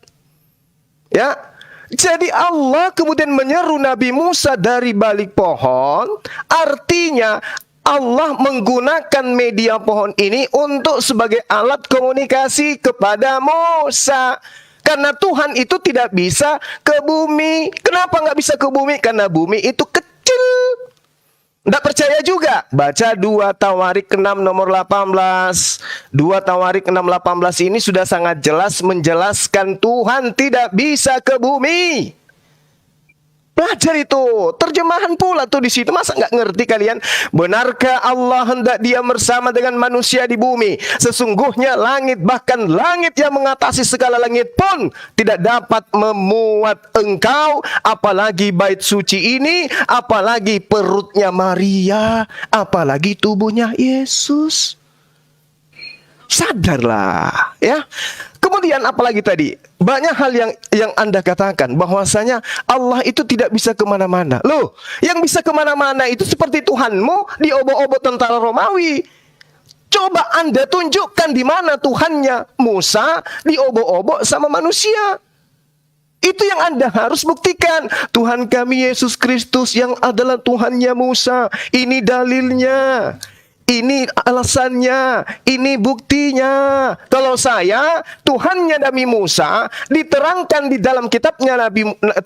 Ya. Jadi Allah kemudian menyeru Nabi Musa dari balik pohon. Artinya Allah menggunakan media pohon ini untuk sebagai alat komunikasi kepada Musa. Karena Tuhan itu tidak bisa ke bumi. Kenapa nggak bisa ke bumi? Karena bumi itu kecil. Nggak percaya juga? Baca 2 Tawarik 6 nomor 18. 2 Tawarik 6:18 ini sudah sangat jelas menjelaskan Tuhan tidak bisa ke bumi. Belajar itu, terjemahan pula tuh di situ. Masa nggak ngerti kalian? Benarkah Allah hendak dia bersama dengan manusia di bumi? Sesungguhnya langit, bahkan langit yang mengatasi segala langit pun tidak dapat memuat engkau, apalagi bait suci ini, apalagi perutnya Maria, apalagi tubuhnya Yesus. Sadarlah, ya. Kemudian apalagi tadi? Banyak hal yang Anda katakan bahwasanya Allah itu tidak bisa kemana-mana. Loh, yang bisa kemana-mana itu seperti Tuhanmu di obok-obok tentara Romawi. Coba Anda tunjukkan di mana Tuhannya Musa di obok-obok sama manusia. Itu yang Anda harus buktikan. Tuhan kami Yesus Kristus yang adalah Tuhannya Musa. Ini dalilnya. Ini alasannya, ini buktinya. Kalau saya, Tuhannya Nabi Musa diterangkan di dalam kitabnya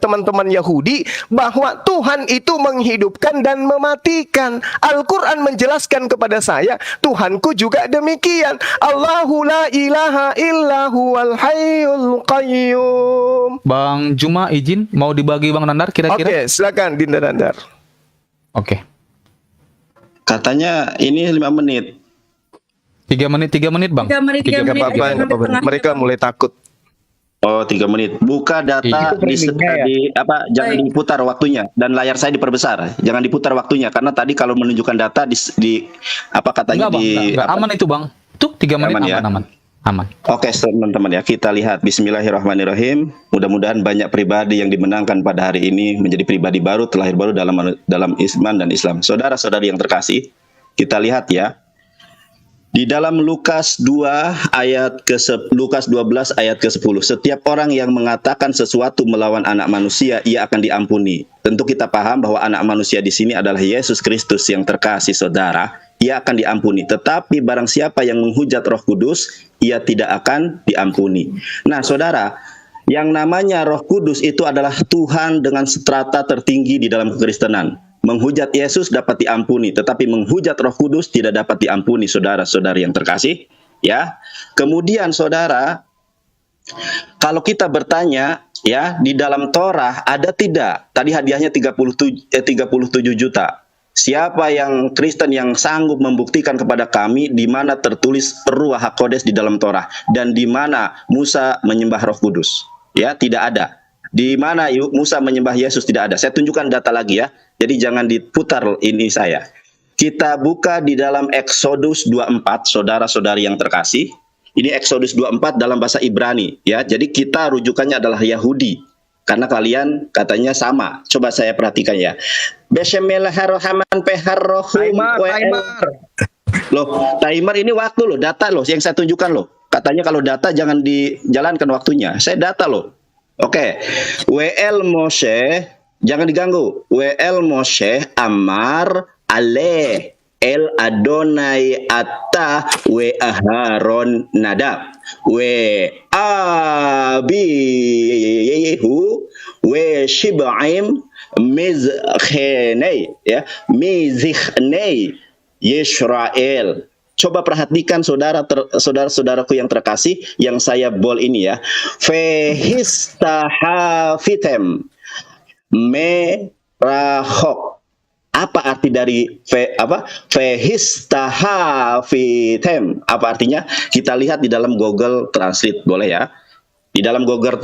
teman-teman Yahudi bahwa Tuhan itu menghidupkan dan mematikan. Al-Quran menjelaskan kepada saya, Tuhanku juga demikian. Allahu la ilaha illahu wal hayyul qayyum. Bang Juma izin mau dibagi Bang Nandar kira-kira? Oke, silakan Dinda Nandar. Oke. Katanya ini 5 menit. 3 menit Bang. 3 menit, 3 Gak menit. apa-apa, mereka mulai takut. Oh, 3 menit. Buka data jangan diputar waktunya dan layar saya diperbesar. Jangan diputar waktunya karena tadi kalau menunjukkan data katanya enggak, aman itu Bang. Tuh 3 menit aman. Oke, teman-teman ya, kita lihat. Bismillahirrahmanirrahim. Mudah-mudahan banyak pribadi yang dimenangkan pada hari ini menjadi pribadi baru, terlahir baru dalam iman dan Islam. Saudara-saudari yang terkasih, kita lihat ya. Di dalam Lukas 12 ayat ke-10, setiap orang yang mengatakan sesuatu melawan anak manusia, ia akan diampuni. Tentu kita paham bahwa anak manusia di sini adalah Yesus Kristus yang terkasih, saudara. Ia akan diampuni. Tetapi barang siapa yang menghujat Roh Kudus, ia tidak akan diampuni. Nah, saudara, yang namanya Roh Kudus itu adalah Tuhan dengan strata tertinggi di dalam kekristenan. Menghujat Yesus dapat diampuni, tetapi menghujat Roh Kudus tidak dapat diampuni, saudara-saudari yang terkasih. Ya. Kemudian, saudara, kalau kita bertanya, ya, di dalam Torah ada tidak? Tadi hadiahnya 37 juta. Siapa yang Kristen yang sanggup membuktikan kepada kami di mana tertulis Ruach HaKodes di dalam Torah dan di mana Musa menyembah Roh Kudus? Ya, tidak ada. Di mana Musa menyembah Yesus tidak ada. Saya tunjukkan data lagi ya. Jadi jangan diputar ini saya. Kita buka di dalam Exodus 24, saudara-saudari yang terkasih. Ini Exodus 24 dalam bahasa Ibrani ya. Jadi kita rujukannya adalah Yahudi. Karena kalian katanya sama. Coba saya perhatikan ya. Bismillahirrahmanirrahim. Loh, timer ini waktu loh, data loh yang saya tunjukkan loh. Katanya kalau data jangan dijalankan waktunya. Saya data loh. Oke. WL Moshe, jangan diganggu. WL Moshe Amar Ale El Adonai Atta we Aharon Nadab we Abihu we Shib'aim Mizkhnei ya Mizkhnei Yisrael. Coba perhatikan saudara-saudaraku yang terkasih yang saya bold ini ya. Fehistahafitem merahok. Apa arti arti dari fehistahafitem. Apa artinya? Kita lihat di dalam Google Translate, boleh ya? Di dalam Google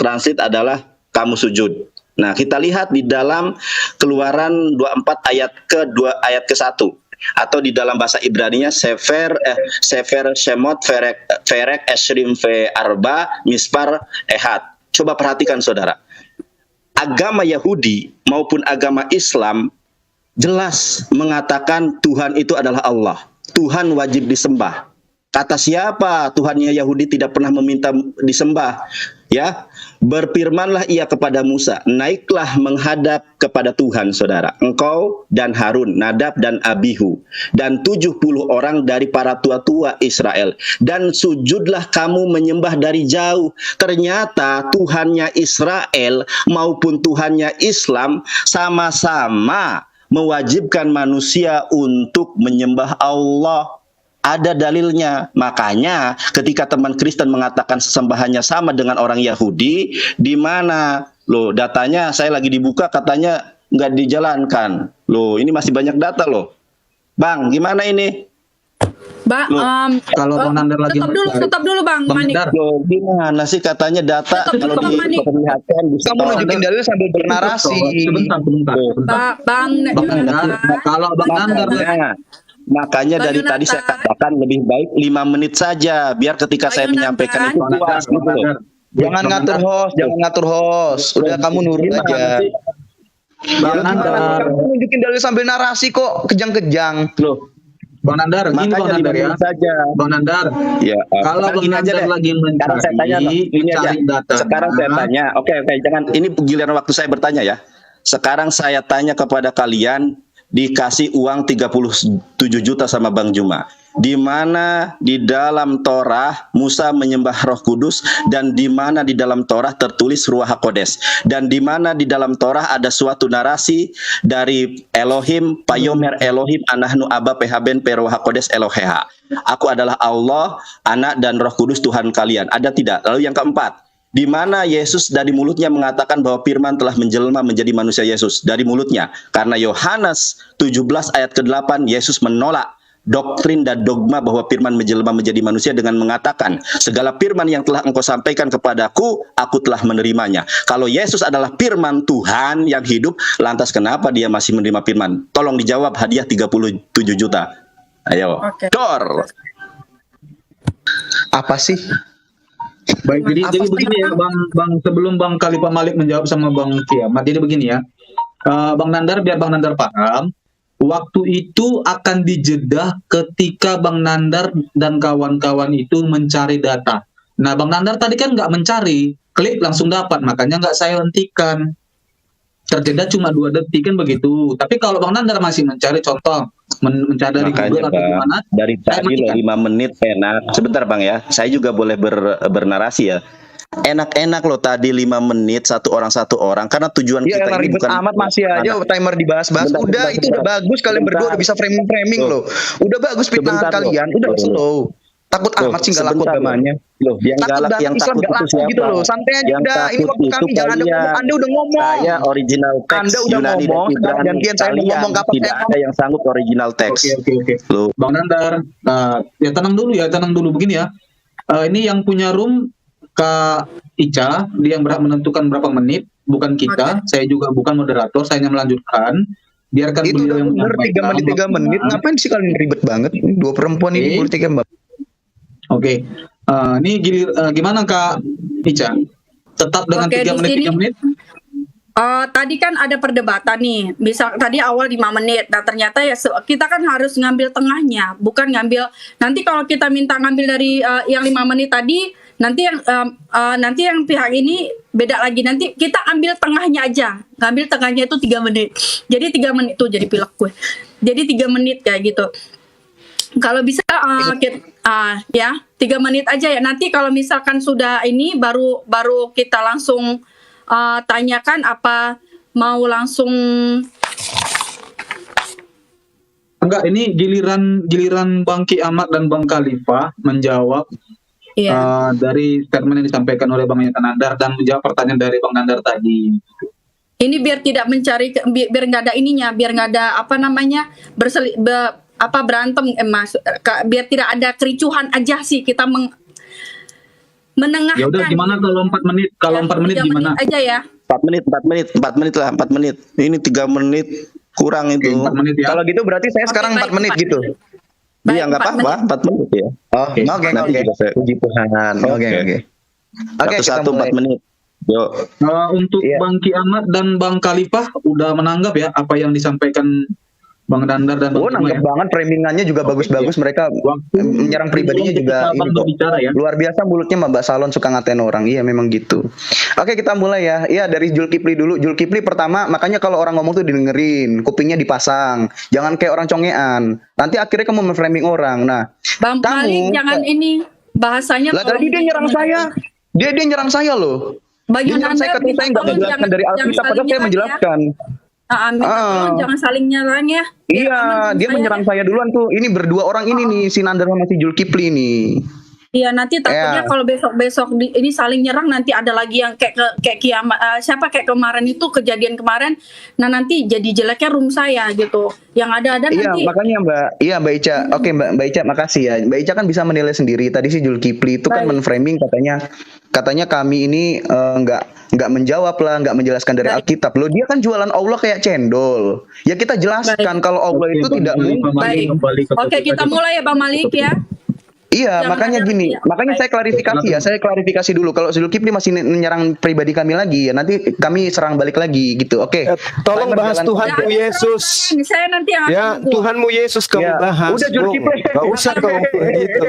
Translate adalah kamu sujud. Nah, kita lihat di dalam Keluaran 24 ayat ke-1 atau di dalam bahasa Ibraninya Sefer Shemot Ferek Eshrim Ve Arba Mispar Ehad. Coba perhatikan saudara. Agama Yahudi maupun agama Islam jelas mengatakan Tuhan itu adalah Allah. Tuhan wajib disembah. Kata siapa Tuhannya Yahudi tidak pernah meminta disembah? Ya, berfirmanlah ia kepada Musa, naiklah menghadap kepada Tuhan, saudara. Engkau dan Harun, Nadab dan Abihu, dan 70 orang dari para tua-tua Israel. Dan sujudlah kamu menyembah dari jauh. Ternyata Tuhannya Israel maupun Tuhannya Islam sama-sama mewajibkan manusia untuk menyembah Allah. Ada dalilnya. Makanya ketika teman Kristen mengatakan sesembahannya sama dengan orang Yahudi, di mana? Loh, datanya saya lagi dibuka katanya nggak dijalankan. Loh, ini masih banyak data loh. Bang, gimana ini? Kalau Bang Nandar lagi stop dulu Bang Manik. Loh, gimana sih katanya data Stop kalau dulu, Bang Manik. diperlihatkan di Kamu nunjukin dalil sambil bernarasi. Sebentar. Bang Kalau Bang Nandar Makanya Bang dari tadi saya Yonatan. katakan lebih baik 5 menit saja biar ketika Bang saya Yonatan. menyampaikan itu puas gitu loh. Jangan ngatur host. Udah kamu nurut Gimana aja. sih? Bang Nandar. Kamu nunjukin dalil sambil narasi kok kejang-kejang. Loh, Bang Nandar, gini makanya Bang 5 Nandar ya. menit saja. Bang Nandar, Ya, kalau sekarang Bang gini aja Nandar deh. lagi Sekarang saya tanya, ini aja. cari data. Sekarang saya tanya. Oke, jangan ini giliran waktu saya bertanya ya. Sekarang saya tanya kepada kalian, dikasih uang 37 juta sama Bang Juma. Di mana di dalam Torah Musa menyembah Roh Kudus, dan di mana di dalam Torah tertulis Ruach HaKodes, dan di mana di dalam Torah ada suatu narasi dari Elohim, Payomer Elohim Anahnu Aba Pehaben Peruach HaKodes Eloheha. Aku adalah Allah, Anak dan Roh Kudus Tuhan kalian. Ada tidak? Lalu yang keempat, di mana Yesus dari mulutnya mengatakan bahwa firman telah menjelma menjadi manusia Yesus dari mulutnya. Karena Yohanes 17 ayat ke-8 Yesus menolak doktrin dan dogma bahwa firman menjelma menjadi manusia dengan mengatakan, segala firman yang telah engkau sampaikan kepadaku, aku telah menerimanya. Kalau Yesus adalah firman Tuhan yang hidup, lantas kenapa dia masih menerima firman? Tolong dijawab, hadiah 37 juta. Ayo. Oke. Dor. Apa sih? Baik, jadi begini ya, Bang sebelum Bang Khalifah Malik menjawab sama Bang Kiamat, jadi begini ya. Bang Nandar, biar Bang Nandar paham, waktu itu akan dijedah ketika Bang Nandar dan kawan-kawan itu mencari data. Nah, Bang Nandar tadi kan nggak mencari, klik langsung dapat, makanya nggak saya hentikan. Terjeda cuma 2 detik kan begitu. Tapi kalau Bang Nandar masih mencari contoh, mencari dari Makanya Google atau Bang, gimana, dari saya tadi loh matikan. 5 menit enak. Sebentar Bang ya, saya juga boleh bernarasi ya. Enak-enak loh tadi 5 menit satu orang karena tujuan Iya, kita ini ribet bukan amat masih aja timer dibahas-bahas. Sebentar, Udah, sebentar, itu udah sebentar. bagus, kalian berdua Sebentar. udah bisa framing Loh. loh. Udah bagus fitnahan Sebentar, kalian, loh. udah Loh. slow. Takut Loh, amat sih nggak laku sebentar, agamanya. Loh, yang Takut galak, banget yang Islam takut nggak itu laku siapa? gitu loh. Santai aja Yang udah. Ini takut waktu itu kami jangan ada kalian. ngomong. Anda udah ngomong. Saya original text Anda udah Yunani dan ngomong, sekarang Ibrani. gantian saya mau Kalian ngomong kapan tidak saya ada yang sanggup original text. Oke. Loh, Bang Nandar, ya tenang dulu begini ya. Ini yang punya room Kak Ica, dia yang berhak menentukan berapa menit, bukan kita. Saya juga bukan moderator, saya hanya melanjutkan. Biarkan Itu beliau udah yang bener 3 menit 3 menit. Ngapain sih kalian ribet banget? Ini 2 perempuan ini Oke. politik mbak. Oke. Ini gimana Kak Ica? Tetap dengan Oke, 3 di menit sini- 3 menit? Tadi kan ada perdebatan nih, bisa tadi awal 5 menit. Nah ternyata ya kita kan harus ngambil tengahnya, bukan ngambil. Nanti kalau kita minta ngambil dari yang 5 menit tadi, nanti yang pihak ini beda lagi. Nanti kita ambil tengahnya aja, ngambil tengahnya itu 3 menit. Jadi 3 menit tuh jadi pilek gue. Jadi 3 menit kayak gitu. Kalau bisa ya 3 menit aja ya. Nanti kalau misalkan sudah ini baru kita langsung tanyakan apa mau langsung. Enggak, ini giliran Bang Kiamat dan Bang Khalifah menjawab Iya. dari statement yang disampaikan oleh Bang Nandar dan menjawab pertanyaan dari Bang Nandar tadi. Ini biar tidak mencari biar nggak ada ininya, biar nggak ada apa namanya berantem Mas. Biar tidak ada kericuhan aja sih kita menengahkan. Ya udah gimana kalau 4 menit? Kalau 4 menit 3 gimana? menit aja ya. 4 menit lah, 4 menit. Ini 3 menit kurang itu. 4 menit ya. Kalau gitu berarti saya sekarang 4 menit gitu. Iya, nggak apa-apa, 4 menit ya. Oke. Nanti juga saya Puji Tuhan. Oke. Oke, kita Satu-satu mulai. 4 menit. Yuk. Untuk Iya. Bang Kiamat dan Bang Khalifah udah menanggap ya apa yang disampaikan Bang Dandar dan Bang Oh, Tuma nanggap ya. banget, framingannya juga bagus-bagus. Mereka Waktu menyerang pribadinya juga Bang ini kok. berbicara ya. Luar biasa mulutnya Mbak Salon, suka ngatain orang. Iya memang gitu. Oke, kita mulai ya. Iya, dari Zulkifli dulu. Zulkifli pertama, makanya kalau orang ngomong tuh didengerin, kupingnya dipasang. Jangan kayak orang congean. Nanti akhirnya kamu memframing orang. Nah, Bang kamu Malik jangan ini bahasanya. lah tadi dia nyerang saya. Dia nyerang saya loh. Dia Bagian nyerang saya katanya saya nggak menjelaskan dari Alkitab, padahal saya menjelaskan. Minta tolong jangan saling nyerang ya. Iya, dia menyerang saya duluan tuh. Ini berdua orang ini nih, si Nandar sama si Zulkifli nih. Iya, nanti takutnya Ya. kalau besok ini saling nyerang, nanti ada lagi yang kayak kiamat. Siapa kayak kemarin itu kejadian kemarin. Nah nanti jadi jeleknya room saya gitu. Yang ada Iya, nanti. makanya Mbak Ica. Oke, Mbak Ica, makasih ya. Mbak Ica kan bisa menilai sendiri. Tadi si Zulkifli itu kan Baik. menframing katanya kami ini nggak menjawab lah, nggak menjelaskan dari Baik. Alkitab. Loh, dia kan jualan Allah kayak cendol. Ya kita jelaskan kalau Allah itu tidak mungkin. Baik. Oke, kita mulai ya Bang Malik ya. Iya, Jangan makanya ada- gini. iya, Makanya baik. saya klarifikasi ya. Saya klarifikasi dulu. Kalau Zulkifli masih menyerang pribadi kami lagi, ya nanti kami serang balik lagi gitu. Oke. Tolong Timer bahas jalan. Tuhanmu Yesus. Saya nanti yang akan Ya, dukung. Tuhanmu Yesus kamu Ya, bahas. udah, Bung. Zulkifli. Gak usah kau begitu.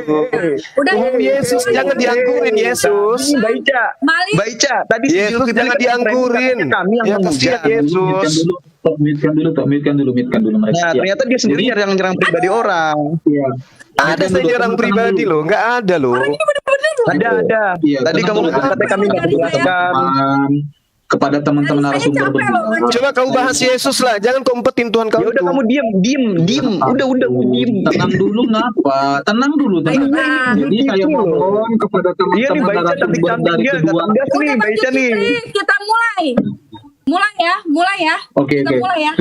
Udah. Tuhan Yesus jangan dianggurin Yesus. Mbak Ica. Malik. Mbak Ica, tadi si Yesus Zulkifli jangan kan dianggurin. katanya kami yang Ya kasihan menghujat. Yesus. Mute-kan dulu mereka. Nah, Ya. ternyata dia sendiri yang nyerang pribadi orang. Iya. Ada saya nyerang pribadi loh, nggak ada loh. Ada. Iya, Tadi tenang kamu dulu. katanya kami nggak menjelaskan. Kepada teman-teman Saya narasumber capek berdua. loh. Coba kau bahas Yesus lah, jangan kompetin Tuhan Ya kamu. udah kamu diem. Udah diem. Tenang dulu ngapa? Tenang dulu. Nah. Jadi saya mohon kepada Iya nih, teman-teman Mbak Ica narasumber cantik-cantik dari dia, kedua. tegas nih Udah Mbak Ica Bang nih. Zulkifli, kita mulai. Mulai ya. Oke. Kita mulai ya.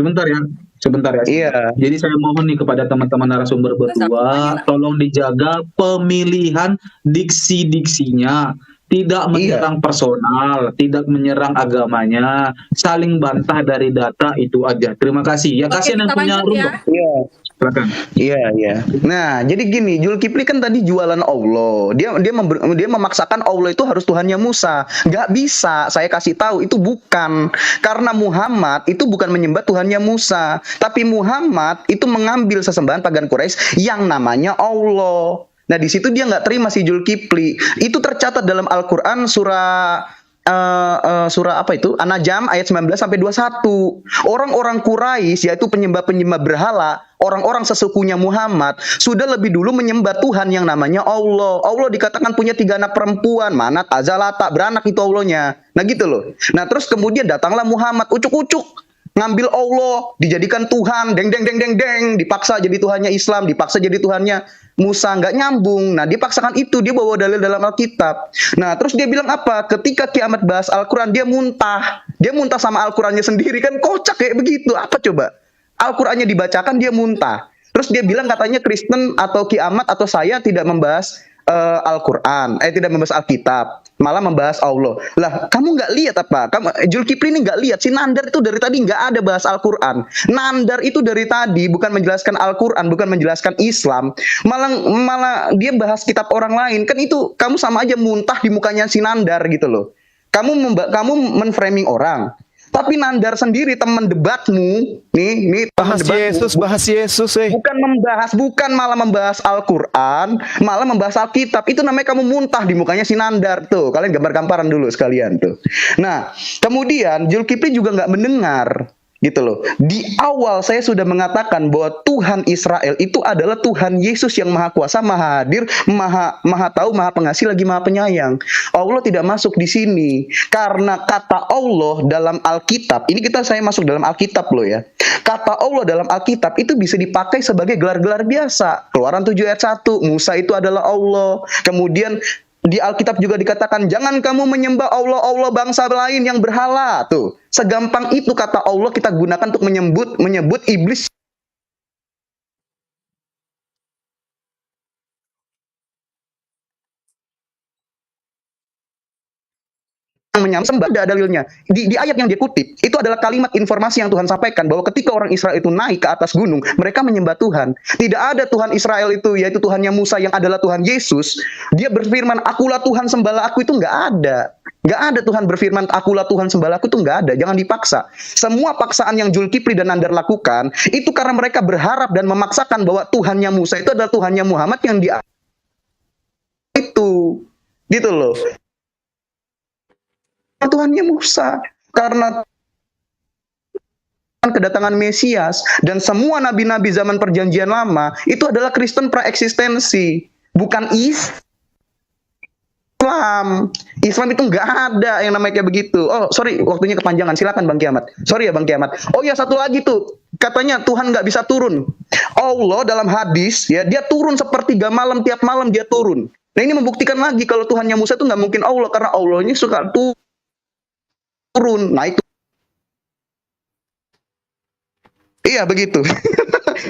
Sebentar ya. Iya. Jadi saya mohon nih kepada teman-teman narasumber berdua, tolong dijaga pemilihan diksi-diksinya. Tidak menyerang personal, tidak menyerang agamanya, saling bantah dari data itu aja. Terima kasih. Ya Oke, kasihan yang kita punya lanjut room. ya. dong. Iya. Silakan. Iya. Nah, jadi gini, Zulkifli kan tadi jualan Allah. Dia memaksakan Allah itu harus Tuhannya Musa. Nggak bisa. Saya kasih tahu itu bukan. Karena Muhammad itu bukan menyembah Tuhannya Musa, tapi Muhammad itu mengambil sesembahan pagan Quraisy yang namanya Allah. Nah, di situ dia nggak terima si Zulkifli. Itu tercatat dalam Al-Qur'an surah apa itu? An-Najm ayat 19 sampai 21. Orang-orang Quraisy yaitu penyembah-penyembah berhala, orang-orang sesukunya Muhammad sudah lebih dulu menyembah Tuhan yang namanya Allah. Allah dikatakan punya 3 anak perempuan, Manat, Azalata, beranak itu Allahnya. Nah gitu loh. Nah terus kemudian datanglah Muhammad ucuk-ucuk ngambil Allah dijadikan Tuhan, deng, dipaksa jadi Tuhannya Islam, dipaksa jadi Tuhannya Musa, nggak nyambung. Nah dia paksakan itu, dia bawa dalil dalam Alkitab. Nah terus dia bilang apa? Ketika kiamat bahas Al-Quran dia muntah sama Al-Qurannya sendiri, kan kocak kayak begitu. Apa coba? Al-Qurannya dibacakan dia muntah. Terus dia bilang katanya Kristen atau kiamat atau saya tidak membahas Al-Quran, tidak membahas Alkitab, malah membahas Allah. Lah, kamu nggak lihat apa? Zulkifli ini nggak lihat. Si Nandar itu dari tadi nggak ada bahas Al-Quran. Nandar itu dari tadi bukan menjelaskan Al-Quran, bukan menjelaskan Islam, malah dia bahas kitab orang lain. Kan itu kamu sama aja muntah di mukanya si Nandar gitu loh. Kamu menframing orang. Tapi Nandar sendiri teman debatmu, nih teman debatmu, Bahas Yesus, bukan malah membahas Al-Quran, malah membahas Alkitab. Itu namanya kamu muntah di mukanya si Nandar tuh. Kalian gambar-gambaran dulu sekalian tuh. Nah, kemudian Zulkifli juga nggak mendengar. Gitu loh. Di awal saya sudah mengatakan bahwa Tuhan Israel itu adalah Tuhan Yesus yang maha kuasa, maha hadir, maha tahu, maha pengasih, lagi maha penyayang. Allah tidak masuk di sini karena kata Allah dalam Alkitab. Ini saya masuk dalam Alkitab loh ya. Kata Allah dalam Alkitab itu bisa dipakai sebagai gelar-gelar biasa. Keluaran 7 ayat 1, Musa itu adalah Allah. Kemudian Di Alkitab juga dikatakan, jangan kamu menyembah Allah bangsa lain yang berhala. Tuh, segampang itu kata Allah kita gunakan untuk menyebut iblis menyembah. Ada dalilnya di ayat yang dia kutip itu adalah kalimat informasi yang Tuhan sampaikan bahwa ketika orang Israel itu naik ke atas gunung, mereka menyembah Tuhan. Tidak ada Tuhan Israel itu, yaitu Tuhannya Musa yang adalah Tuhan Yesus. Dia berfirman, akulah Tuhan sembahlah aku, itu nggak ada. Nggak ada Tuhan berfirman, akulah Tuhan sembahlah aku, itu nggak ada. Jangan dipaksa. Semua paksaan yang Zulkifli dan Nandar lakukan itu karena mereka berharap dan memaksakan bahwa Tuhannya Musa itu adalah Tuhannya Muhammad yang dia itu, gitu loh. Tuhannya Musa, karena kedatangan Mesias dan semua nabi-nabi zaman perjanjian lama itu adalah Kristen praeksistensi, bukan Islam. Islam itu nggak ada yang namanya kayak begitu. Oh sorry, waktunya kepanjangan, silakan Bang Kiamat. Sorry ya Bang Kiamat. Oh ya, satu lagi tuh, katanya Tuhan nggak bisa turun. Allah dalam hadis ya, dia turun sepertiga malam, tiap malam dia turun. Nah ini membuktikan lagi kalau Tuhannya Musa itu nggak mungkin Allah, karena Allahnya suka turun. Nah itu, iya begitu.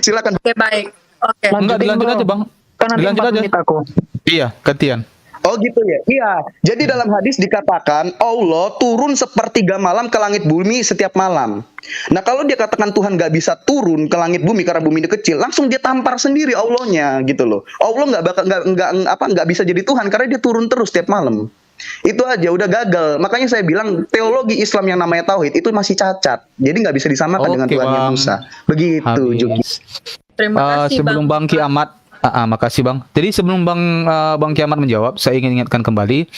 Silakan. Oke, baik. Oke. Enggak, dilanjut aja Bang. Karena di Dilanjut 4 aja. menit aku. Iya, gantian. Oh gitu ya. Iya. Jadi dalam hadis dikatakan Allah turun sepertiga malam ke langit bumi setiap malam. Nah kalau dia katakan Tuhan nggak bisa turun ke langit bumi karena bumi itu kecil, langsung dia tampar sendiri Allahnya gitu loh. Allah nggak bisa jadi Tuhan karena dia turun terus setiap malam. Itu aja udah gagal. Makanya saya bilang teologi Islam yang namanya tauhid itu masih cacat. Jadi nggak bisa disamakan dengan Oke, Tuhannya Bang. Musa. Begitu, Habis. Juki. Terima kasih Sebelum Bang Kiamat, makasih Bang. Jadi sebelum Bang Kiamat menjawab, saya ingin ingatkan kembali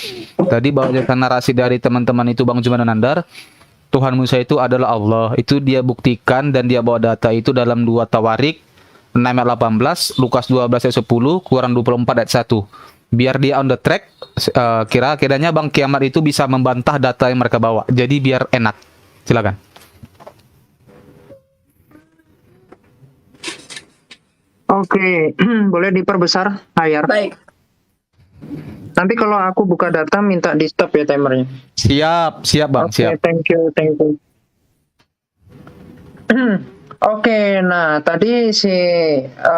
tadi bahwa narasi dari teman-teman itu Bang Juman dan Nandar, Tuhan Musa itu adalah Allah. Itu dia buktikan dan dia bawa data itu dalam 2 Tawarik 6 ayat 18, Lukas 12 ayat 10, Quran 24 ayat 1. Biar dia on the track, kira-kiranya Bang Kiamat itu bisa membantah data yang mereka bawa. Jadi biar enak. Silakan. Oke, boleh diperbesar layar. Baik. Nanti kalau aku buka data minta di stop ya timernya. Siap Bang, Oke, siap. thank you. Oke, nah tadi si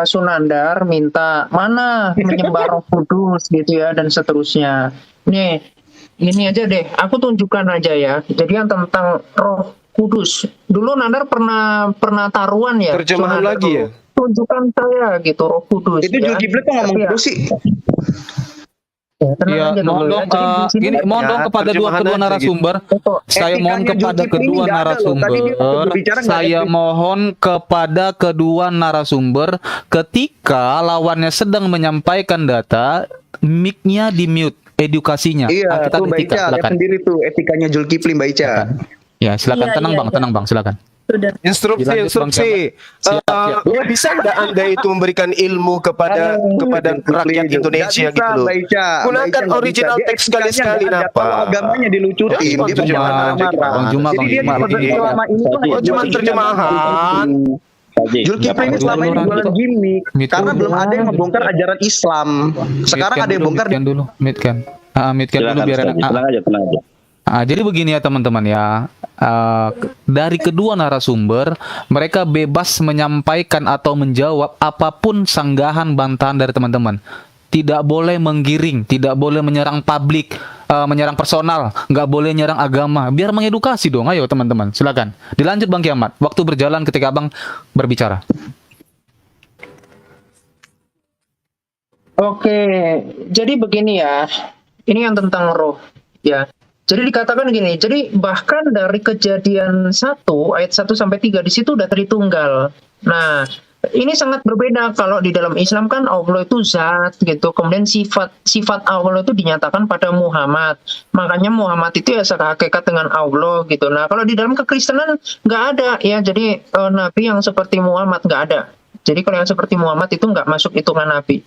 Sunandar minta mana menyembah Roh Kudus gitu ya dan seterusnya. Nih, ini aja deh, aku tunjukkan aja ya. Jadi yang tentang Roh Kudus. Dulu Nandar pernah taruhan ya. Terjemahan Sunandar lagi dulu. ya? Tunjukkan saya gitu Roh Kudus. Itu ya. Zulkifli kok ngomong Tapi ya, terus sih? ya, tenang Iya, aja dulu mohon ya. dong, Jadi di sini mohon dong Ya, kepada terjemahan kedua aja narasumber. Saya mohon Etikanya kepada Zulkifli kedua nggak ada loh. Tadi narasumber. dia berbicara nggak ada Saya mohon kepada kedua narasumber ketika lawannya sedang menyampaikan data, mic-nya di mute, edukasinya. Iya, Kita tuh Mbak etika, Ica, lihat silakan. sendiri tuh etikanya Zulkifli Mbak Ica. Ya, silakan Iya, tenang iya, Bang, iya. tenang Bang, silakan. Sudah. Instruksi. Dilanjut, Bang Siap. Bisa nggak Anda itu memberikan ilmu kepada rakyat Indonesia Nggak bisa, gitu loh? Mbak Ica. Gunakan Mbak Ica nggak original bisa. teks Dia sekali-sekali etikanya nggak ada. apa? Kalau agamanya dilucutin, Ya, dia terjemahan bermarah-marah. aja, Bang Juma, Jadi Bang dia Juma, selama ini tuh hanya Oh, cuma jualan terjemahan. Zulkifli ini selama ini jualan gimmick Mute karena dulu. belum ada yang ngebongkar ajaran Islam. Sekarang ada yang bongkar. Mute-kan dulu, mute-kan. Mute-kan dulu Silakan, biar Ustaz. enak. Tenang aja. Jadi begini ya teman-teman ya, dari kedua narasumber mereka bebas menyampaikan atau menjawab apapun sanggahan bantahan dari teman-teman. Tidak boleh menggiring, tidak boleh menyerang publik, menyerang personal, nggak boleh nyerang agama. Biar mengedukasi dong, ayo teman-teman, silakan. Dilanjut Bang Kiamat, waktu berjalan ketika Abang berbicara. Oke, jadi begini ya. Ini yang tentang roh, ya. Jadi dikatakan gini, jadi bahkan dari Kejadian 1 ayat 1 sampai 3 di situ udah Tritunggal. Nah, ini sangat berbeda kalau di dalam Islam kan Allah itu zat gitu. Kemudian sifat Allah itu dinyatakan pada Muhammad. Makanya Muhammad itu ya sehakikat dengan Allah gitu. Nah, kalau di dalam kekristenan nggak ada ya. Jadi nabi yang seperti Muhammad nggak ada. Jadi kalau yang seperti Muhammad itu nggak masuk hitungan nabi.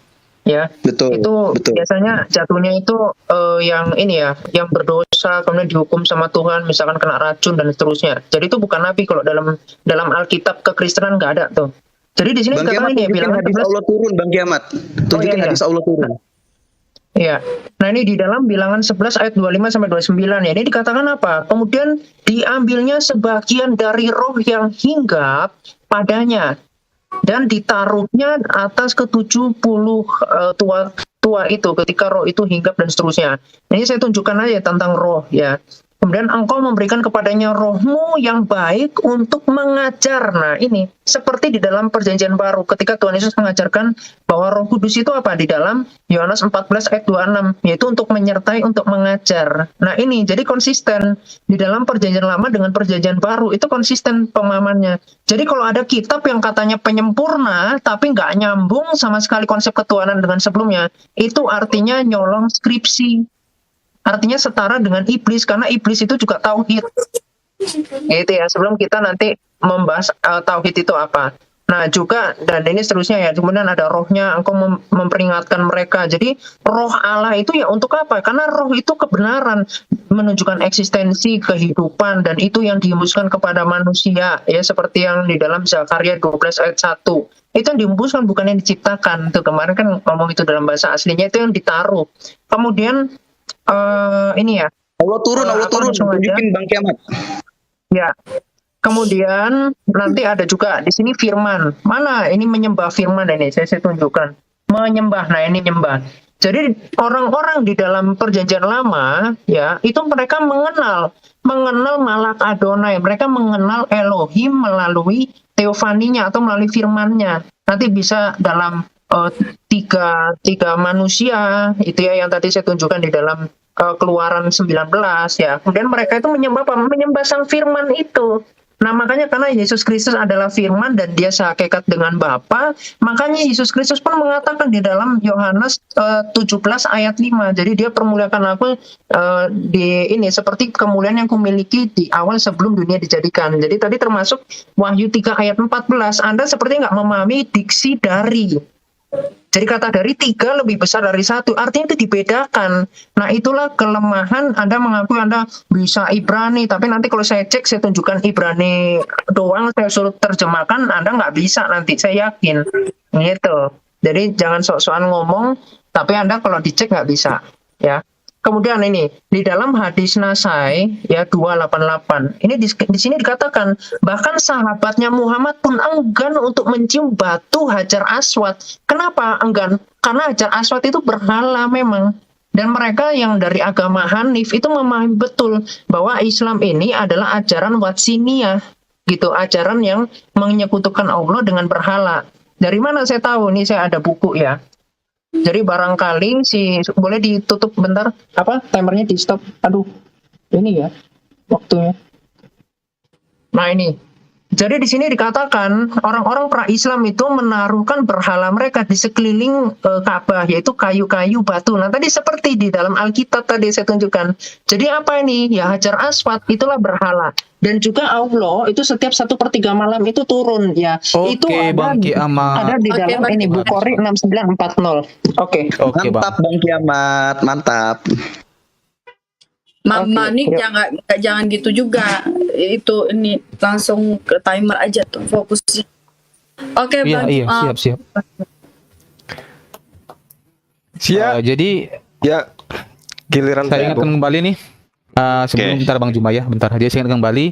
Ya, Betul, itu betul. biasanya jatuhnya itu yang ini ya, yang berdosa kemudian dihukum sama Tuhan, misalkan kena racun dan seterusnya. Jadi itu bukan nabi kalau dalam Alkitab kekristenan nggak ada tuh. Jadi di sini Bang dikatakan Kiamat ini ya tunjukin bilangan hadis 11. Allah turun, Bang Kiamat. Tunjukin iya. hadis Allah turun. Iya. Nah, ini di dalam Bilangan 11 ayat 25 sampai 29 ya. Ini dikatakan apa? Kemudian diambilnya sebagian dari roh yang hinggap padanya dan ditaruhnya atas ke-70 tua itu ketika roh itu hinggap dan seterusnya. Ini saya tunjukkan aja tentang roh ya. Kemudian engkau memberikan kepadanya rohmu yang baik untuk mengajar. Nah ini seperti di dalam perjanjian baru ketika Tuhan Yesus mengajarkan bahwa Roh Kudus itu apa di dalam Yohanes 14 ayat 26 yaitu untuk menyertai, untuk mengajar. Nah ini jadi konsisten di dalam perjanjian lama dengan perjanjian baru itu konsisten pemahamannya. Jadi kalau ada kitab yang katanya penyempurna tapi nggak nyambung sama sekali konsep ketuhanan dengan sebelumnya, itu artinya nyolong skripsi. Artinya setara dengan iblis karena iblis itu juga tauhid. Itu ya sebelum kita nanti membahas tauhid itu apa. Nah juga dan ini seterusnya ya. Kemudian ada rohnya, engkau memperingatkan mereka. Jadi roh Allah itu ya untuk apa? Karena roh itu kebenaran, menunjukkan eksistensi kehidupan dan itu yang dihembuskan kepada manusia ya seperti yang di dalam Zakaria 12 ayat 1. Itu yang dihembuskan bukan yang diciptakan. Tuh kemarin kan ngomong itu dalam bahasa aslinya itu yang ditaruh. Kemudian ini ya. Allah turun, tunjukin Bang Kiamat. Ya. Kemudian nanti ada juga di sini firman. Mana ini menyembah firman ini? Saya tunjukkan. Menyembah. Nah, ini nyembah. Jadi orang-orang di dalam perjanjian lama ya, itu mereka mengenal Malak Adonai. Mereka mengenal Elohim melalui teofaninya atau melalui firman-Nya. Nanti bisa dalam tiga manusia itu ya yang tadi saya tunjukkan di dalam Keluaran 19 ya. Kemudian mereka itu menyembah sang firman itu. Nah makanya karena Yesus Kristus adalah firman dan dia sehakikat dengan Bapa, makanya Yesus Kristus pun mengatakan di dalam Yohanes 17 ayat 5. Jadi dia permuliakan aku di ini seperti kemuliaan yang kumiliki di awal sebelum dunia dijadikan. Jadi tadi termasuk Wahyu 3 ayat 14. Anda seperti nggak memahami diksi dari. Jadi kata dari 3 lebih besar dari 1, artinya itu dibedakan. Nah itulah kelemahan Anda mengakui Anda bisa Ibrani, tapi nanti kalau saya cek, saya tunjukkan Ibrani doang, saya suruh terjemahkan, Anda nggak bisa nanti, saya yakin. Gitu. Jadi jangan sok-sokan ngomong, tapi Anda kalau dicek nggak bisa. Ya. Kemudian ini di dalam hadis Nasai ya 288. Ini di sini dikatakan bahkan sahabatnya Muhammad pun enggan untuk mencium batu Hajar Aswad. Kenapa enggan? Karena Hajar Aswad itu berhala memang. Dan mereka yang dari agama Hanif itu memahami betul bahwa Islam ini adalah ajaran Watsiniyah gitu, ajaran yang menyekutukan Allah dengan berhala. Dari mana saya tahu? Ini saya ada buku ya. Jadi barangkali boleh ditutup bentar timernya di stop. Aduh, ini ya waktunya. Nah ini. Jadi di sini dikatakan orang-orang pra-Islam itu menaruhkan berhala mereka di sekeliling Ka'bah yaitu kayu-kayu batu. Nah tadi seperti di dalam Alkitab tadi saya tunjukkan. Jadi apa ini? Ya Hajar Aswad itulah berhala. Dan juga Allah itu setiap 1/3 malam itu turun ya. Oke, itu Bang Kiamat. ada di dalam ini Bukhari 6940. Oke. Mantap Bang Kiamat, mantap. Manik jangan gitu juga. Itu ini langsung ke timer aja tuh fokusnya. Oke, Iya, Bang. siap. Jadi Ya, giliran saya ingatkan kembali nih. Sebelum bentar Bang Juma ya, bentar. Dia saya ingatkan kembali.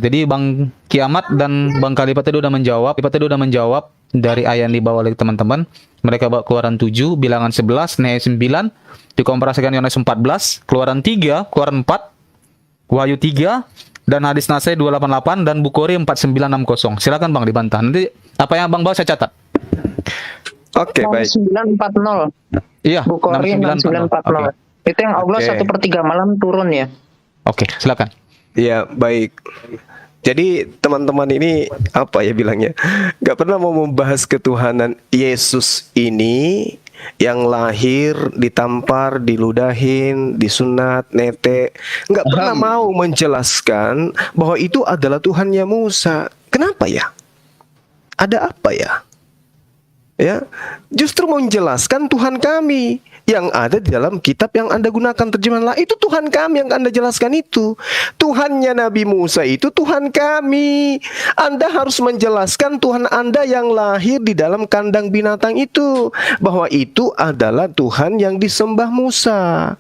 Jadi Bang Kiamat dan Bang Khalifat tadi udah menjawab dari ayat yang dibawa oleh teman-teman. Mereka bawa Keluaran 7, Bilangan 11, Nehemia 9, dikomparasikan Yohanes 14, Keluaran 3, Keluaran 4, Wahyu 3, dan hadis Nasai 288 dan Bukhari 4960. Silakan Bang dibantah. Nanti apa yang Bang bawa saya catat. Oke, baik. 6940. Iya, Bukhari 6940. Itu yang Allah Oke. 1/3 malam turun ya. Oke, silakan. Ya, baik. Jadi teman-teman ini apa ya bilangnya, nggak pernah mau membahas ketuhanan Yesus ini yang lahir, ditampar, diludahin, disunat, nete, nggak pernah mau menjelaskan bahwa itu adalah Tuhannya Musa. Kenapa ya? Ada apa ya? ya, justru menjelaskan Tuhan kami yang ada di dalam kitab yang Anda gunakan terjemahan lain. Itu Tuhan kami yang Anda jelaskan itu. Tuhannya Nabi Musa itu Tuhan kami. Anda harus menjelaskan Tuhan Anda yang lahir di dalam kandang binatang itu, bahwa itu adalah Tuhan yang disembah Musa.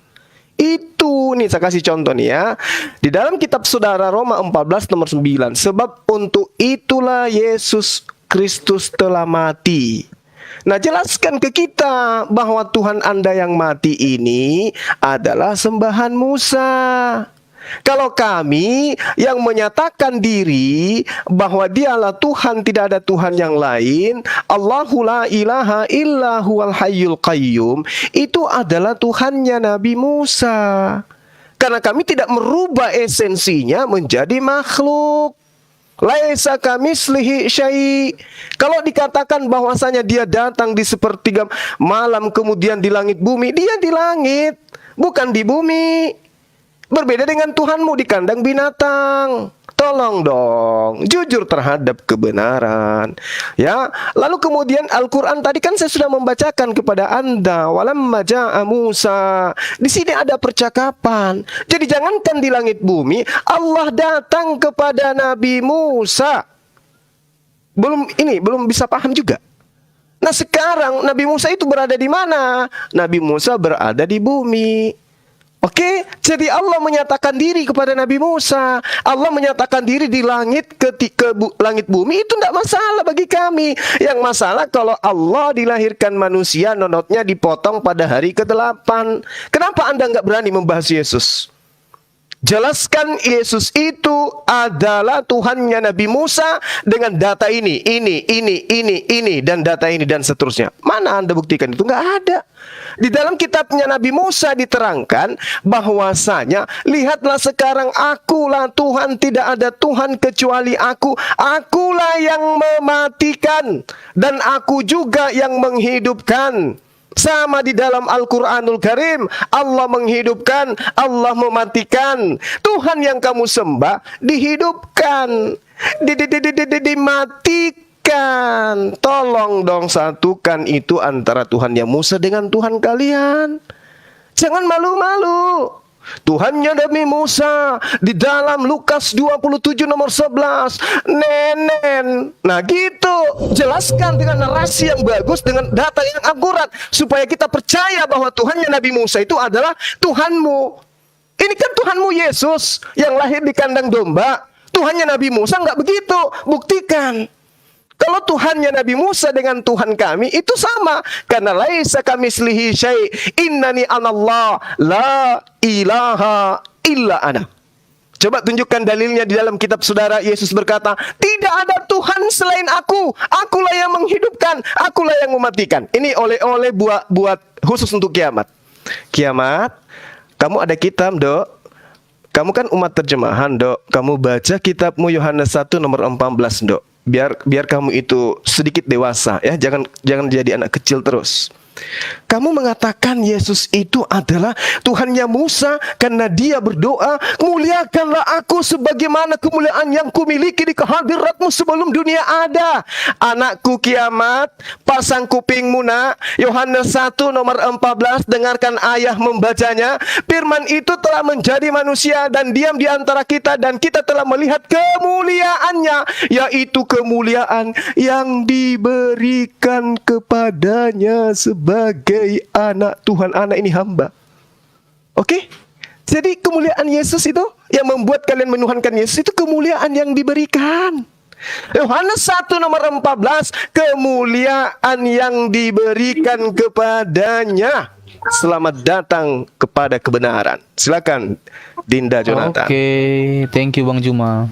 Itu nih saya kasih contoh nih ya. Di dalam kitab Saudara Roma 14 nomor 9, sebab untuk itulah Yesus Kristus telah mati. Nah, jelaskan ke kita bahwa Tuhan Anda yang mati ini adalah sembahan Musa. Kalau kami yang menyatakan diri bahwa dialah Tuhan, tidak ada Tuhan yang lain, Allahu la ilaha illa huwal hayyul qayyum, itu adalah Tuhannya Nabi Musa. Karena kami tidak merubah esensinya menjadi makhluk. Laisa kamislihi syai'. Kalau dikatakan bahwasanya dia datang di sepertiga malam kemudian di langit bumi, dia di langit, bukan di bumi. Berbeda dengan Tuhanmu di kandang binatang. Tolong dong, jujur terhadap kebenaran. Ya, lalu kemudian Al-Quran tadi kan saya sudah membacakan kepada Anda. Walamma ja'a Musa. Di sini ada percakapan. Jadi jangankan di langit bumi, Allah datang kepada Nabi Musa. Belum bisa paham juga. Nah, sekarang Nabi Musa itu berada di mana? Nabi Musa berada di bumi. Oke, jadi Allah menyatakan diri kepada Nabi Musa. Allah menyatakan diri di langit, ketika langit bumi itu tidak masalah bagi kami. Yang masalah kalau Allah dilahirkan manusia, nonotnya dipotong pada hari ke-8. Kenapa Anda nggak berani membahas Yesus? Jelaskan Yesus itu adalah Tuhannya Nabi Musa dengan data ini, dan data ini, dan seterusnya. Mana Anda buktikan itu? Nggak ada. Di dalam kitabnya Nabi Musa diterangkan bahwasanya, lihatlah sekarang akulah Tuhan, tidak ada Tuhan kecuali aku. Akulah yang mematikan dan aku juga yang menghidupkan. Sama di dalam Al-Quranul Karim, Allah menghidupkan, Allah mematikan. Tuhan yang kamu sembah dihidupkan, dimatikan. Tolong dong satukan itu antara Tuhannya Musa dengan Tuhan kalian. Jangan malu-malu. Tuhannya Nabi Musa di dalam Lukas 27 nomor 11, nenen. Nah gitu, jelaskan dengan narasi yang bagus, dengan data yang akurat, supaya kita percaya bahwa Tuhannya Nabi Musa itu adalah Tuhanmu. Ini kan Tuhanmu Yesus yang lahir di kandang domba. Tuhannya Nabi Musa nggak begitu, buktikan. Kalau Tuhannya Nabi Musa dengan Tuhan kami itu sama, karena laisa kamislihi syai', innani anallah la ilaha illa ana. Coba tunjukkan dalilnya di dalam kitab Saudara. Yesus berkata, tidak ada Tuhan selain aku. Akulah yang menghidupkan, akulah yang mematikan. Ini oleh-oleh buat khusus untuk kiamat. Kiamat, kamu ada kitab, Dok. Kamu kan umat terjemahan, Dok. Kamu baca kitabmu Yohanes 1 nomor 14, Dok. Biar kamu itu sedikit dewasa ya, jangan jadi anak kecil terus. Kamu mengatakan Yesus itu adalah Tuhannya Musa karena dia berdoa, muliakanlah aku sebagaimana kemuliaan yang kumiliki di kehadiratmu sebelum dunia ada. Anakku kiamat, pasang kupingmu nak. Yohanes 1 nomor 14, dengarkan ayah membacanya. Firman itu telah menjadi manusia dan diam di antara kita, dan kita telah melihat kemuliaannya, yaitu kemuliaan yang diberikan kepadanya sebagai anak Tuhan. Anak ini hamba. Oke? Jadi kemuliaan Yesus itu yang membuat kalian menuhankan Yesus itu kemuliaan yang diberikan. Yohanes 1 nomor 14, kemuliaan yang diberikan kepadanya. Selamat datang kepada kebenaran. Silakan Dinda Jonathan. Oke, thank you Bang Juma.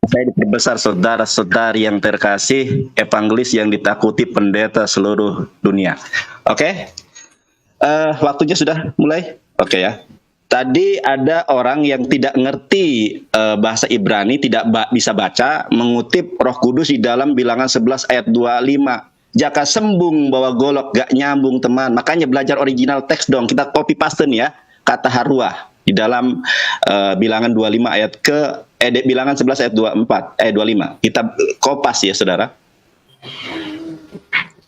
Saya diperbesar saudara-saudari yang terkasih, evangelis yang ditakuti pendeta seluruh dunia. Oke, waktunya sudah mulai. Oke ya. Tadi ada orang yang tidak ngerti bahasa Ibrani, tidak bisa baca, mengutip Roh Kudus di dalam Bilangan 11 ayat 25. Jaka sembung bawa golok, gak nyambung teman. Makanya belajar original teks dong. Kita copy paste nih ya, kata haruah. di dalam Bilangan 25 ayat Bilangan 11 ayat 25. Kita kopas ya saudara.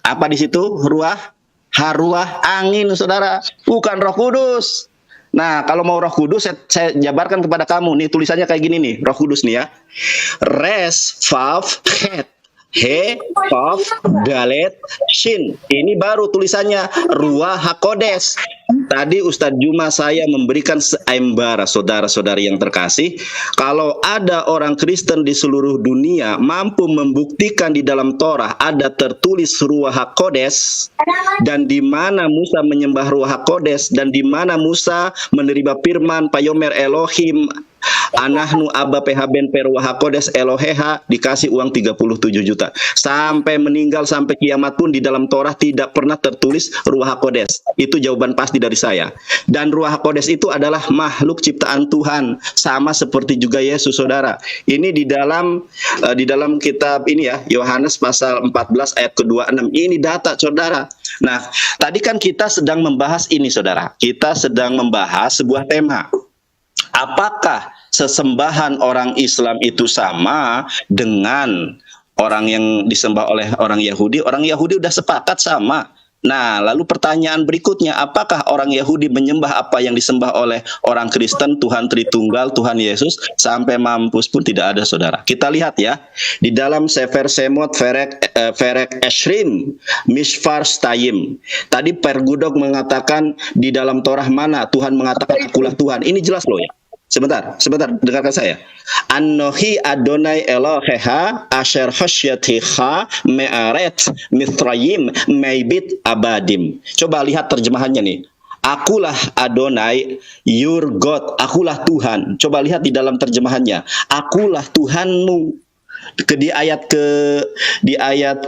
Apa di situ? Ruah angin saudara, bukan Roh Kudus. Nah, kalau mau Roh Kudus saya jabarkan kepada kamu nih, tulisannya kayak gini nih, Roh Kudus nih ya. Res, Vav, Het. He, Vav, Dalet, Shin. Ini baru tulisannya Ruah HaKodes. Tadi Ustadz Juma saya memberikan seimbara saudara-saudari yang terkasih. Kalau ada orang Kristen di seluruh dunia mampu membuktikan di dalam Torah ada tertulis Ruah HaKodes, dan di mana Musa menyembah Ruah HaKodes, dan di mana Musa menerima firman Payomer Elohim Anahnu Abba PHBN Perwa HaKodes Eloheha, dikasih uang 37 juta. Sampai meninggal, sampai kiamat pun di dalam Torah tidak pernah tertulis Ruah HaKodes. Itu jawaban pasti dari saya. Dan Ruah HaKodes itu adalah makhluk ciptaan Tuhan, sama seperti juga Yesus saudara. Ini di dalam kitab ini ya, Yohanes pasal 14 ayat ke-26. Ini data saudara. Nah, tadi kan kita sedang membahas ini saudara. Kita sedang membahas sebuah tema. Apakah sesembahan orang Islam itu sama dengan orang yang disembah oleh orang Yahudi? Orang Yahudi udah sepakat sama. Nah, lalu pertanyaan berikutnya, apakah orang Yahudi menyembah apa yang disembah oleh orang Kristen, Tuhan Tritunggal, Tuhan Yesus, sampai mampus pun tidak ada saudara. Kita lihat ya, di dalam Sefer Semot Ferek Eshrim Mishfar Stayim. Tadi Pergudok mengatakan di dalam Torah mana Tuhan mengatakan akulah Tuhan. Ini jelas loh ya. Sebentar, dengarkan saya. Anohi Adonai Eloheha Asher Hosyatiha Me'aret Mithrayim Meibit Abadim. Coba lihat terjemahannya nih. Akulah Adonai, your God. Akulah Tuhan. Coba lihat di dalam terjemahannya. Akulah Tuhanmu. Di ayat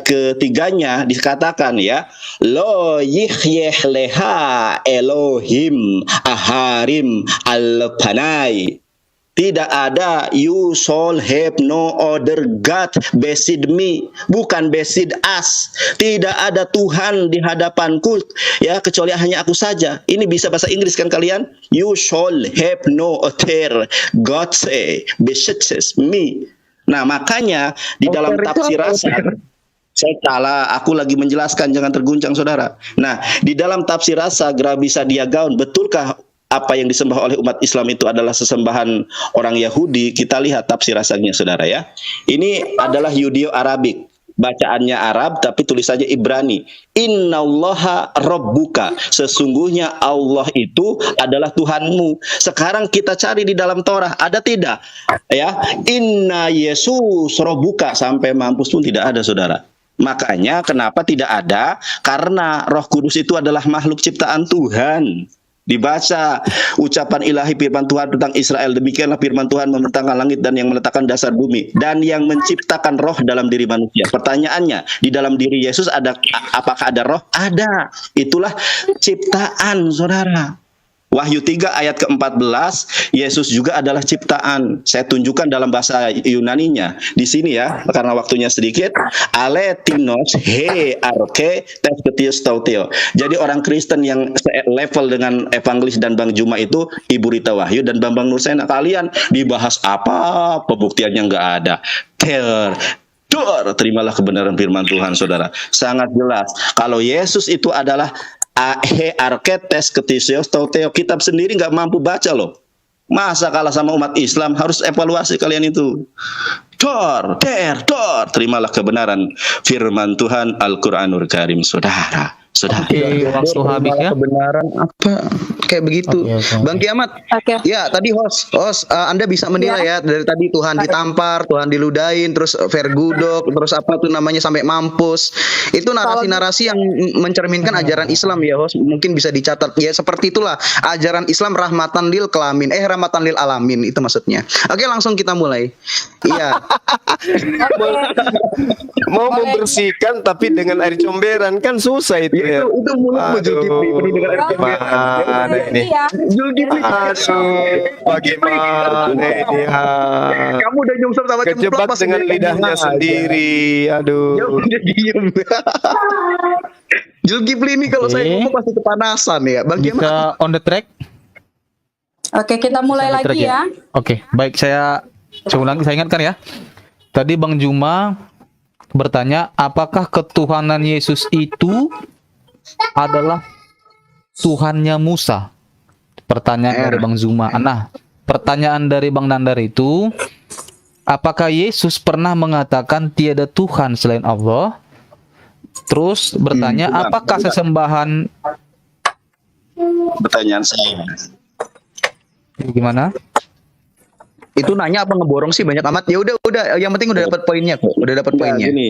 ketiganya dikatakan ya, lo yihyeh leha Elohim aharim al-panai. Tidak ada you shall have no other God beside me. Bukan beside us. Tidak ada Tuhan di hadapanku ya, kecuali hanya aku saja. Ini bisa bahasa Inggris kan kalian? You shall have no other God beside me. Nah, makanya di dalam tafsir Rasad, saya salah, aku lagi menjelaskan, jangan terguncang saudara. Nah, di dalam tafsir Rasad Grabisa Diagaun, betulkah apa yang disembah oleh umat Islam itu adalah sesembahan orang Yahudi? Kita lihat tafsir Rasadnya saudara ya. Ini adalah Yudeo-Arabik. Bacaannya Arab tapi tulisannya Ibrani. Innallaha rabbuka. Sesungguhnya Allah itu adalah Tuhanmu. Sekarang kita cari di dalam Torah, ada tidak? Ya, Inna Yesus rabbuka, sampai mampus pun tidak ada saudara. Makanya kenapa tidak ada? Karena Roh Kudus itu adalah makhluk ciptaan Tuhan. Dibaca ucapan ilahi firman Tuhan tentang Israel, demikianlah firman Tuhan membentangkan langit dan yang meletakkan dasar bumi dan yang menciptakan roh dalam diri manusia. Pertanyaannya, di dalam diri Yesus apakah ada roh? Ada. Itulah ciptaan saudara. Wahyu 3 ayat ke-14, Yesus juga adalah ciptaan. Saya tunjukkan dalam bahasa Yunaninya. Di sini ya, karena waktunya sedikit. Aletinos he arke tesketius tauteo. Jadi orang Kristen yang level dengan evangelis dan Bang Juma itu Ibu Rita Wahyu dan Bambang Nursena. Kalian dibahas apa? Pembuktiannya nggak ada. Terimalah kebenaran firman Tuhan saudara. Sangat jelas. Kalau Yesus itu adalah he arketes ketisios tauteo, kitab sendiri nggak mampu baca loh. Masa kalah sama umat Islam? Harus evaluasi kalian itu. Terimalah kebenaran firman Tuhan Al-Quranul Karim saudara. Oke, waktu habis ya. Kebenaran apa kayak begitu. Bang Kiamat. Ya, tadi host Anda bisa menilai ya dari tadi Tuhan ditampar, Tuhan diludahin, terus vergudok, terus apa tuh namanya sampai mampus. Itu narasi-narasi yang mencerminkan ajaran Islam ya, host. Mungkin bisa dicatat ya, seperti itulah ajaran Islam rahmatan lil alamin itu maksudnya. Oke, langsung kita mulai. Iya. Mau membersihkan tapi dengan air comberan kan susah itu ya. Itu mulut Zulkifli penuh dengan air comberan. Mana ini? Zulkifli. Bagaimana ini? Kamu udah nyungsep sama kejebak dengan lidahnya sendiri. Aduh. Udah diem. Zulkifli ini kalau saya ngomong pasti kepanasan ya. Bang Bisa on the track. Oke, kita mulai Sampai lagi terakhir. ya. Oke, baik, saya ulangi, saya ingatkan ya. Tadi Bang Juma bertanya, apakah ketuhanan Yesus itu adalah Tuhannya Musa? Pertanyaan dari Bang Zuma. Nah, pertanyaan dari Bang Nandar itu, apakah Yesus pernah mengatakan tiada Tuhan selain Allah? Terus bertanya, apakah sesembahan Pertanyaan saya. gimana? Itu nanya apa ngeborong sih banyak amat? Ya udah, yang penting udah dapat poinnya kok. Udah dapat Enggak, poinnya. gini,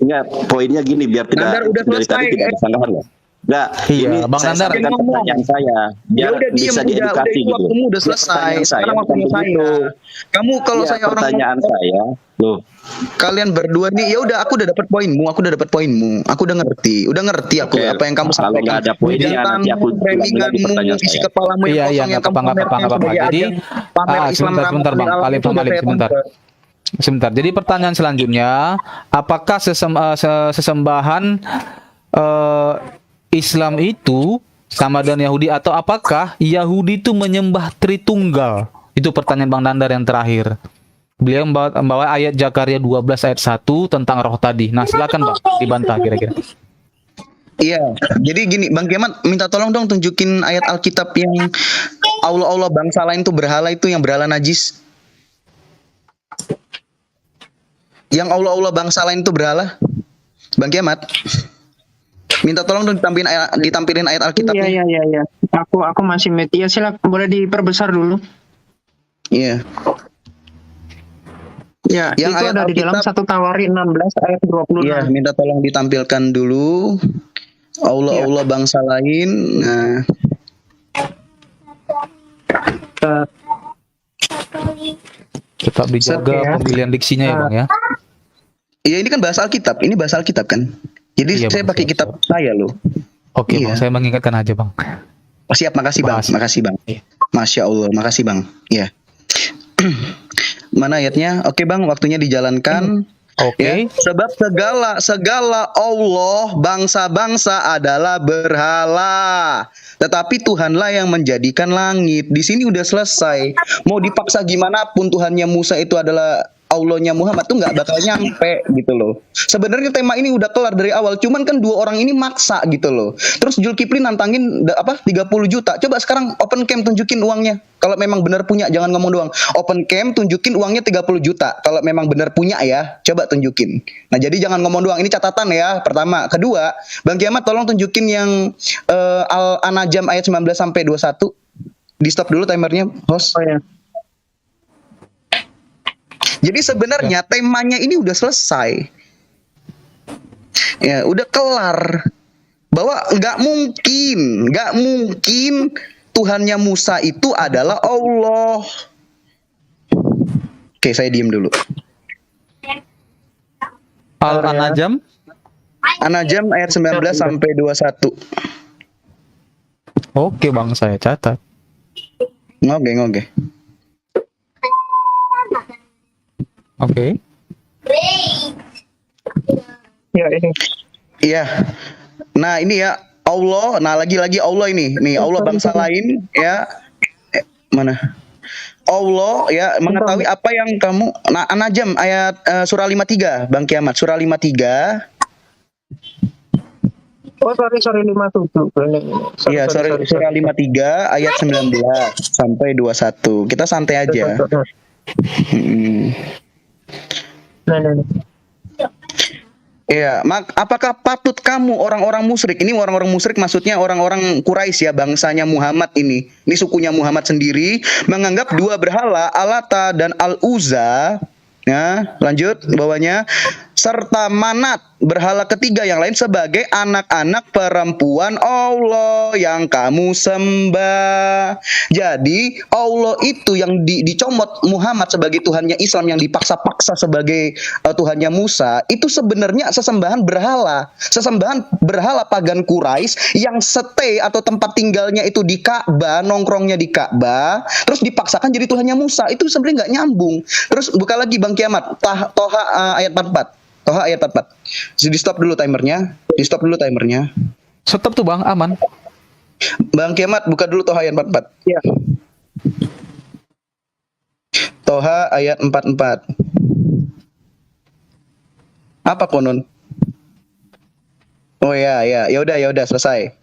enggak, poinnya gini biar Nandar, tidak udah dari selesai. tadi tidak ada sanggahan loh. Enggak, Iya, ini Bang saya Nandar. sampaikan Ngomong. pertanyaan saya biar Ya udah diem, bisa udah diedukasi itu gitu. waktumu udah selesai. Pertanyaan saya Sekarang bukan waktunya saya. begitu. Kamu kalau Ya, saya orang pertanyaan ngomong, saya, loh, kalian berdua nih, ya udah aku udah dapat poinmu, aku udah udah ngerti aku Oke, apa yang kamu kalau sampaikan. nggak ada poinnya, Jantan, nanti aku ulangi lagi framingmu, pertanyaan isi saya. kepalamu yang Iya, kosong yang nggak kamu apa-apa, pamerkan nggak apa-apa. sebagai Jadi, ajang pamer Islam sebentar, Bang. Al- Alif, itu udah saya sebentar. tangkap. Sebentar. Jadi pertanyaan selanjutnya, apakah sesembahan Islam itu sama dengan Yahudi, atau apakah Yahudi itu menyembah Tritunggal? Itu pertanyaan Bang Nandar yang terakhir. Beliau membawa ayat Zakaria 12 ayat 1 tentang roh tadi. Nah, silakan Bang, dibantah kira-kira. Iya, jadi gini, Bang Kiamat minta tolong dong tunjukin ayat Alkitab yang Allah bangsa lain tuh berhala itu yang berhala najis. Yang Allah bangsa lain tuh berhala. Bang Kiamat. Minta tolong dong ditampilin ayat Alkitabnya. Iya. Aku masih mute. Ya silakan, boleh diperbesar dulu. Iya. Ya, Yang itu ayat ada di dalam Alkitab. 1 Tawari 16 ayat 26. Iya, minta tolong ditampilkan dulu. Allah bangsa lain. Nah, Eh, Tetap dijaga Oke, ya. pemilihan diksinya ya, Bang ya. iya ini kan bahasa Alkitab. Ini bahasa Alkitab kan. Jadi Iya, saya Bang, pakai siap, kitab saya loh. Oke, Bang, Iya. saya mengingatkan aja, Bang. Oh, siap, makasih Bang. Bahas. Makasih Bang. Iya. Masya Allah, makasih Bang. Ya. Mana ayatnya? Oke Bang, waktunya dijalankan. Oke. Ya, sebab segala Allah bangsa-bangsa adalah berhala. Tetapi Tuhanlah yang menjadikan langit. Di sini udah selesai. Mau dipaksa gimana pun Tuhannya Musa itu adalah Allahnya Muhammad tuh nggak bakal nyampe gitu loh. Sebenarnya tema ini udah kelar dari awal, cuman kan dua orang ini maksa gitu loh. Terus Zulkifli nantangin 30 juta. Coba sekarang open cam tunjukin uangnya. Kalau memang benar punya, jangan ngomong doang. Open cam tunjukin uangnya 30 juta. Kalau memang benar punya ya, coba tunjukin. Nah, jadi jangan ngomong doang. Ini catatan ya, pertama. Kedua, Bang Kiamat tolong tunjukin yang Al-An'am ayat 19 sampai 21. Di stop dulu timernya, host. Oh ya. Jadi sebenarnya temanya ini udah selesai. Ya, udah kelar. Bahwa nggak mungkin Tuhannya Musa itu adalah Allah. Oke, saya diem dulu. Al-An'am. An-Najm ayat 19 sampai 21. Oke, Bang, saya catat. Ngoge. Oke. Ya, ini. Iya. Nah, ini ya Allah. Nah, lagi-lagi Allah ini. Nih, Allah bangsa lain ya. Mana? Allah ya mengetahui apa yang kamu. Nah, An-Najm ayat surah 53, Bang Kiamat. Surah 53. Oh, sorry 57. Iya, surah 53 ayat 19 sampai 21. Kita santai aja. Nah. Iya, apakah patut kamu orang-orang musyrik? Ini orang-orang musyrik maksudnya orang-orang Quraisy ya, bangsanya Muhammad ini. Ini sukunya Muhammad sendiri menganggap dua berhala, Alata dan Al-Uzza. Ya, lanjut bawahnya, serta Manat, berhala ketiga yang lain sebagai anak-anak perempuan Allah yang kamu sembah. Jadi Allah itu yang dicomot Muhammad sebagai Tuhannya Islam, yang dipaksa-paksa sebagai Tuhannya Musa, itu sebenarnya sesembahan berhala pagan Quraisy yang stay atau tempat tinggalnya itu di Ka'bah, nongkrongnya di Ka'bah, terus dipaksakan jadi Tuhannya Musa. Itu sebenarnya nggak nyambung. Terus buka lagi Bang Kiamat, Toha ayat 44. Toha ayat 44. Di stop dulu timernya. Stop tuh, Bang, aman. Bang Kiamat buka dulu Toha ayat 44. Ya. Toha ayat 44. Apa konon? Oh ya, ya udah selesai.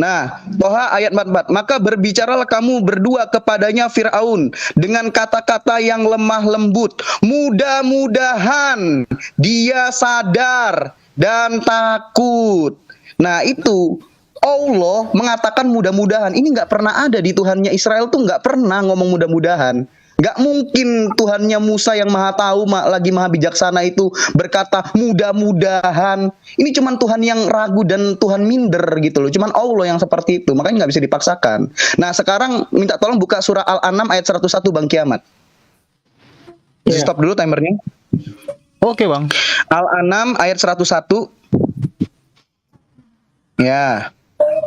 Nah, Toha ayat 44. Maka berbicaralah kamu berdua kepadanya Firaun dengan kata-kata yang lemah lembut. Mudah-mudahan dia sadar dan takut. Nah, itu Allah mengatakan mudah-mudahan. Ini nggak pernah ada di Tuhannya Israel tuh, nggak pernah ngomong mudah-mudahan. Nggak mungkin Tuhannya Musa yang maha tahu, lagi maha bijaksana itu berkata mudah-mudahan. Ini cuman Tuhan yang ragu dan Tuhan minder gitu loh. Cuman Allah yang seperti itu, makanya nggak bisa dipaksakan. Nah sekarang minta tolong buka surah Al-An'am ayat 101 Bang Kiamat. Stop dulu timernya. Oke Bang. Al-An'am ayat 101. Ya,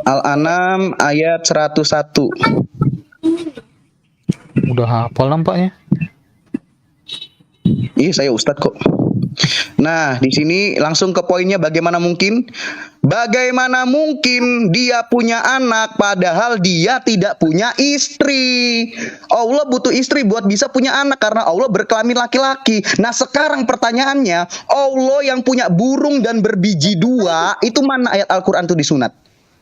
Al-An'am ayat 101. Udah hafal nampaknya. Iya, saya Ustadz kok. Nah, di sini langsung ke poinnya. Bagaimana mungkin dia punya anak padahal dia tidak punya istri? Allah butuh istri buat bisa punya anak karena Allah berkelamin laki-laki. Nah, sekarang pertanyaannya, Allah yang punya burung dan berbiji dua, itu mana ayat Al-Qur'an itu disunat?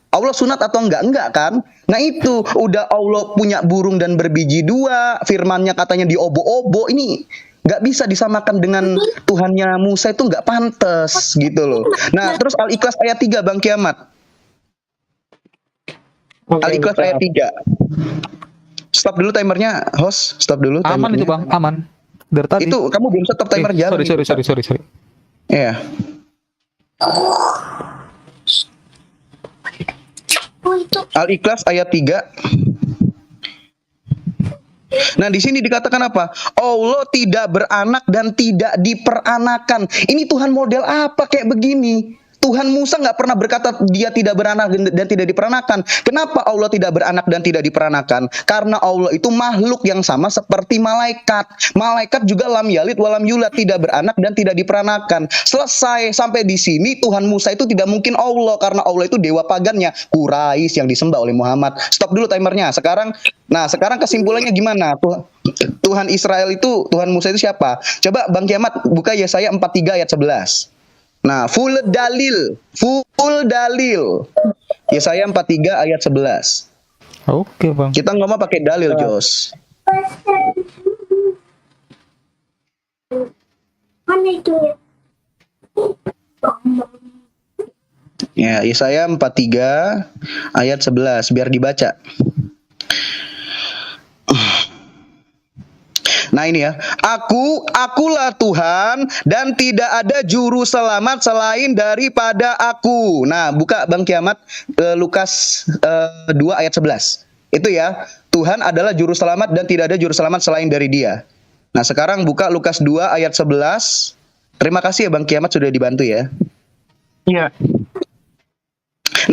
Allah sunat atau enggak? Enggak kan? Nah itu, udah Allah punya burung dan berbiji dua, firmannya katanya diobo-obo, ini nggak bisa disamakan dengan Tuhannya Musa, itu nggak pantas gitu loh. Nah terus Al-Ikhlas ayat 3 Bang Kiamat. Al-Ikhlas ayat 3. Stop dulu timernya, host. Stop dulu timernya. Aman itu Bang, aman. Dari tadi. Itu kamu belum stop timer jalan. Sorry. Iya. Al-Ikhlas ayat 3. Nah, di sini dikatakan apa? Allah tidak beranak dan tidak diperanakan. Ini Tuhan model apa kayak begini? Tuhan Musa nggak pernah berkata dia tidak beranak dan tidak diperanakan. Kenapa Allah tidak beranak dan tidak diperanakan? Karena Allah itu makhluk yang sama seperti malaikat. Malaikat juga lam yalid walam yulad, tidak beranak dan tidak diperanakan. Selesai sampai di sini Tuhan Musa itu tidak mungkin Allah karena Allah itu dewa pagannya, Quraisy yang disembah oleh Muhammad. Stop dulu timernya. Sekarang kesimpulannya gimana? Tuhan Israel itu, Tuhan Musa itu siapa? Coba Bang Kiamat buka Yesaya 43 ayat 11. Nah, full dalil. Yesaya 43 ayat 11. Oke, Bang. Kita ngomong pakai dalil, Jos. Ya, Yesaya 43 ayat 11 biar dibaca. Nah ini ya, akulah Tuhan dan tidak ada juru selamat selain daripada aku. Nah buka Bang Kiamat Lukas 2 ayat 11. Itu ya, Tuhan adalah juru selamat dan tidak ada juru selamat selain dari dia. Nah sekarang buka Lukas 2 ayat 11. Terima kasih ya Bang Kiamat sudah dibantu ya. Iya.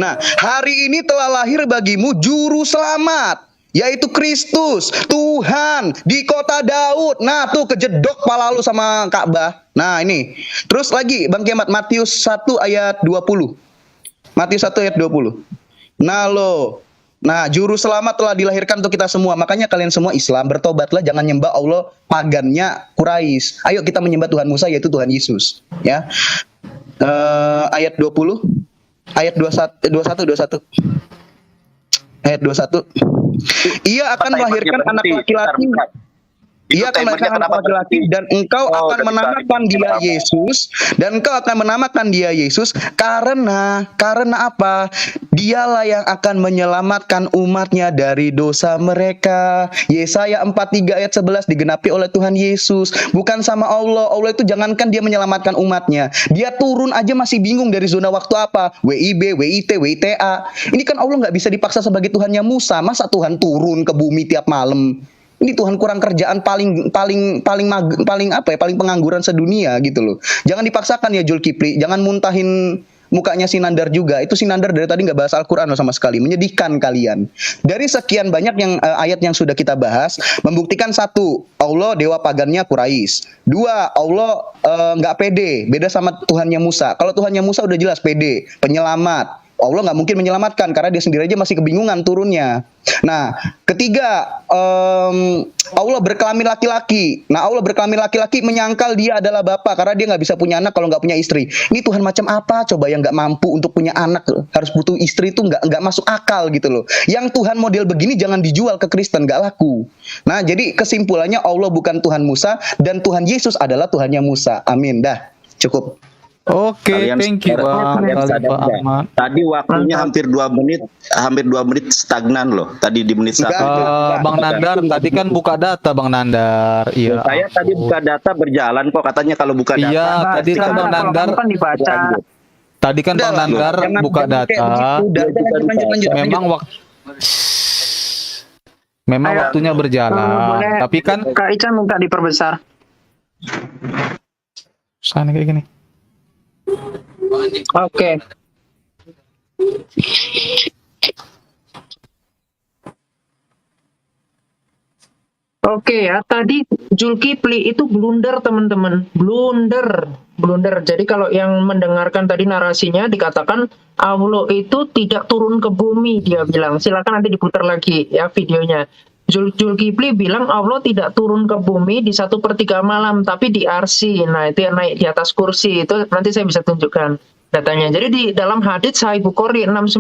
Nah hari ini telah lahir bagimu juru selamat, yaitu Kristus, Tuhan di kota Daud. Nah tuh kejedok pala lu sama Ka'bah. Nah ini. Terus lagi Bang Kiamat Matius 1 ayat 20. Matius 1 ayat 20. Nah juru selamat telah dilahirkan untuk kita semua. Makanya kalian semua Islam bertobatlah, jangan nyembah Allah pagannya Quraisy. Ayo kita menyembah Tuhan Musa yaitu Tuhan Yesus. Ya. Ayat 20. Ayat 21. Ayat 21. Ia akan melahirkan anak laki-laki. Ia akan melahirkan anak laki-laki dan engkau akan menamakan dia Yesus, dan engkau akan menamakan dia Yesus karena apa? Dialah yang akan menyelamatkan umatnya dari dosa mereka. Yesaya 43 ayat 11 digenapi oleh Tuhan Yesus, bukan sama Allah. Allah itu jangankan dia menyelamatkan umatnya, dia turun aja masih bingung dari zona waktu apa, WIB, WIT, WITA. Ini kan Allah nggak bisa dipaksa sebagai Tuhannya Musa. Masa Tuhan turun ke bumi tiap malam? Ini Tuhan kurang kerjaan paling pengangguran sedunia gitu loh. Jangan dipaksakan ya Zulkifli, jangan muntahin mukanya Sinandar juga. Itu Sinandar dari tadi nggak bahas Al-Quran sama sekali, menyedihkan kalian. Dari sekian banyak ayat yang sudah kita bahas, membuktikan satu, Allah dewa pagannya Quraisy. Dua, Allah nggak pede, beda sama Tuhannya Musa. Kalau Tuhannya Musa udah jelas pede, penyelamat. Allah nggak mungkin menyelamatkan karena dia sendiri aja masih kebingungan turunnya. Nah, ketiga, Allah berkelamin laki-laki. Nah, Allah berkelamin laki-laki menyangkal dia adalah bapak karena dia nggak bisa punya anak kalau nggak punya istri. Ini Tuhan macam apa coba yang nggak mampu untuk punya anak harus butuh istri itu nggak masuk akal gitu loh. Yang Tuhan model begini jangan dijual ke Kristen, nggak laku. Nah, jadi kesimpulannya Allah bukan Tuhan Musa dan Tuhan Yesus adalah Tuhannya Musa. Amin. Dah, cukup. Oke, Kalian thank you Bang kalian sadar Khalifah nggak? Ahmad. Tadi waktunya hampir 2 menit stagnan loh. Tadi di menit Enggak, 1. Bang Nandar tadi kan buka data Bang Nandar. Iya. Saya tadi buka data berjalan kok katanya kalau buka data. Iya, tadi kan Bang Nandar kan dibaca. tadi kan Bang Nandar Jangan buka kayak data. begitu. Lanjut. Memang memang Ayo. waktunya berjalan, Boleh tapi kan Kak Ica minta diperbesar. sana kayak gini. Oke. Oke ya, tadi Zulkifli itu blunder teman-teman, blunder. Jadi kalau yang mendengarkan tadi narasinya dikatakan Allah itu tidak turun ke bumi, dia bilang. Silakan nanti diputar lagi ya videonya. Zulkifli bilang Allah tidak turun ke bumi di 1/3 malam, tapi di arsy. Nah itu yang naik di atas kursi, itu nanti saya bisa tunjukkan datanya. Jadi di dalam hadits Sahih Bukhari 690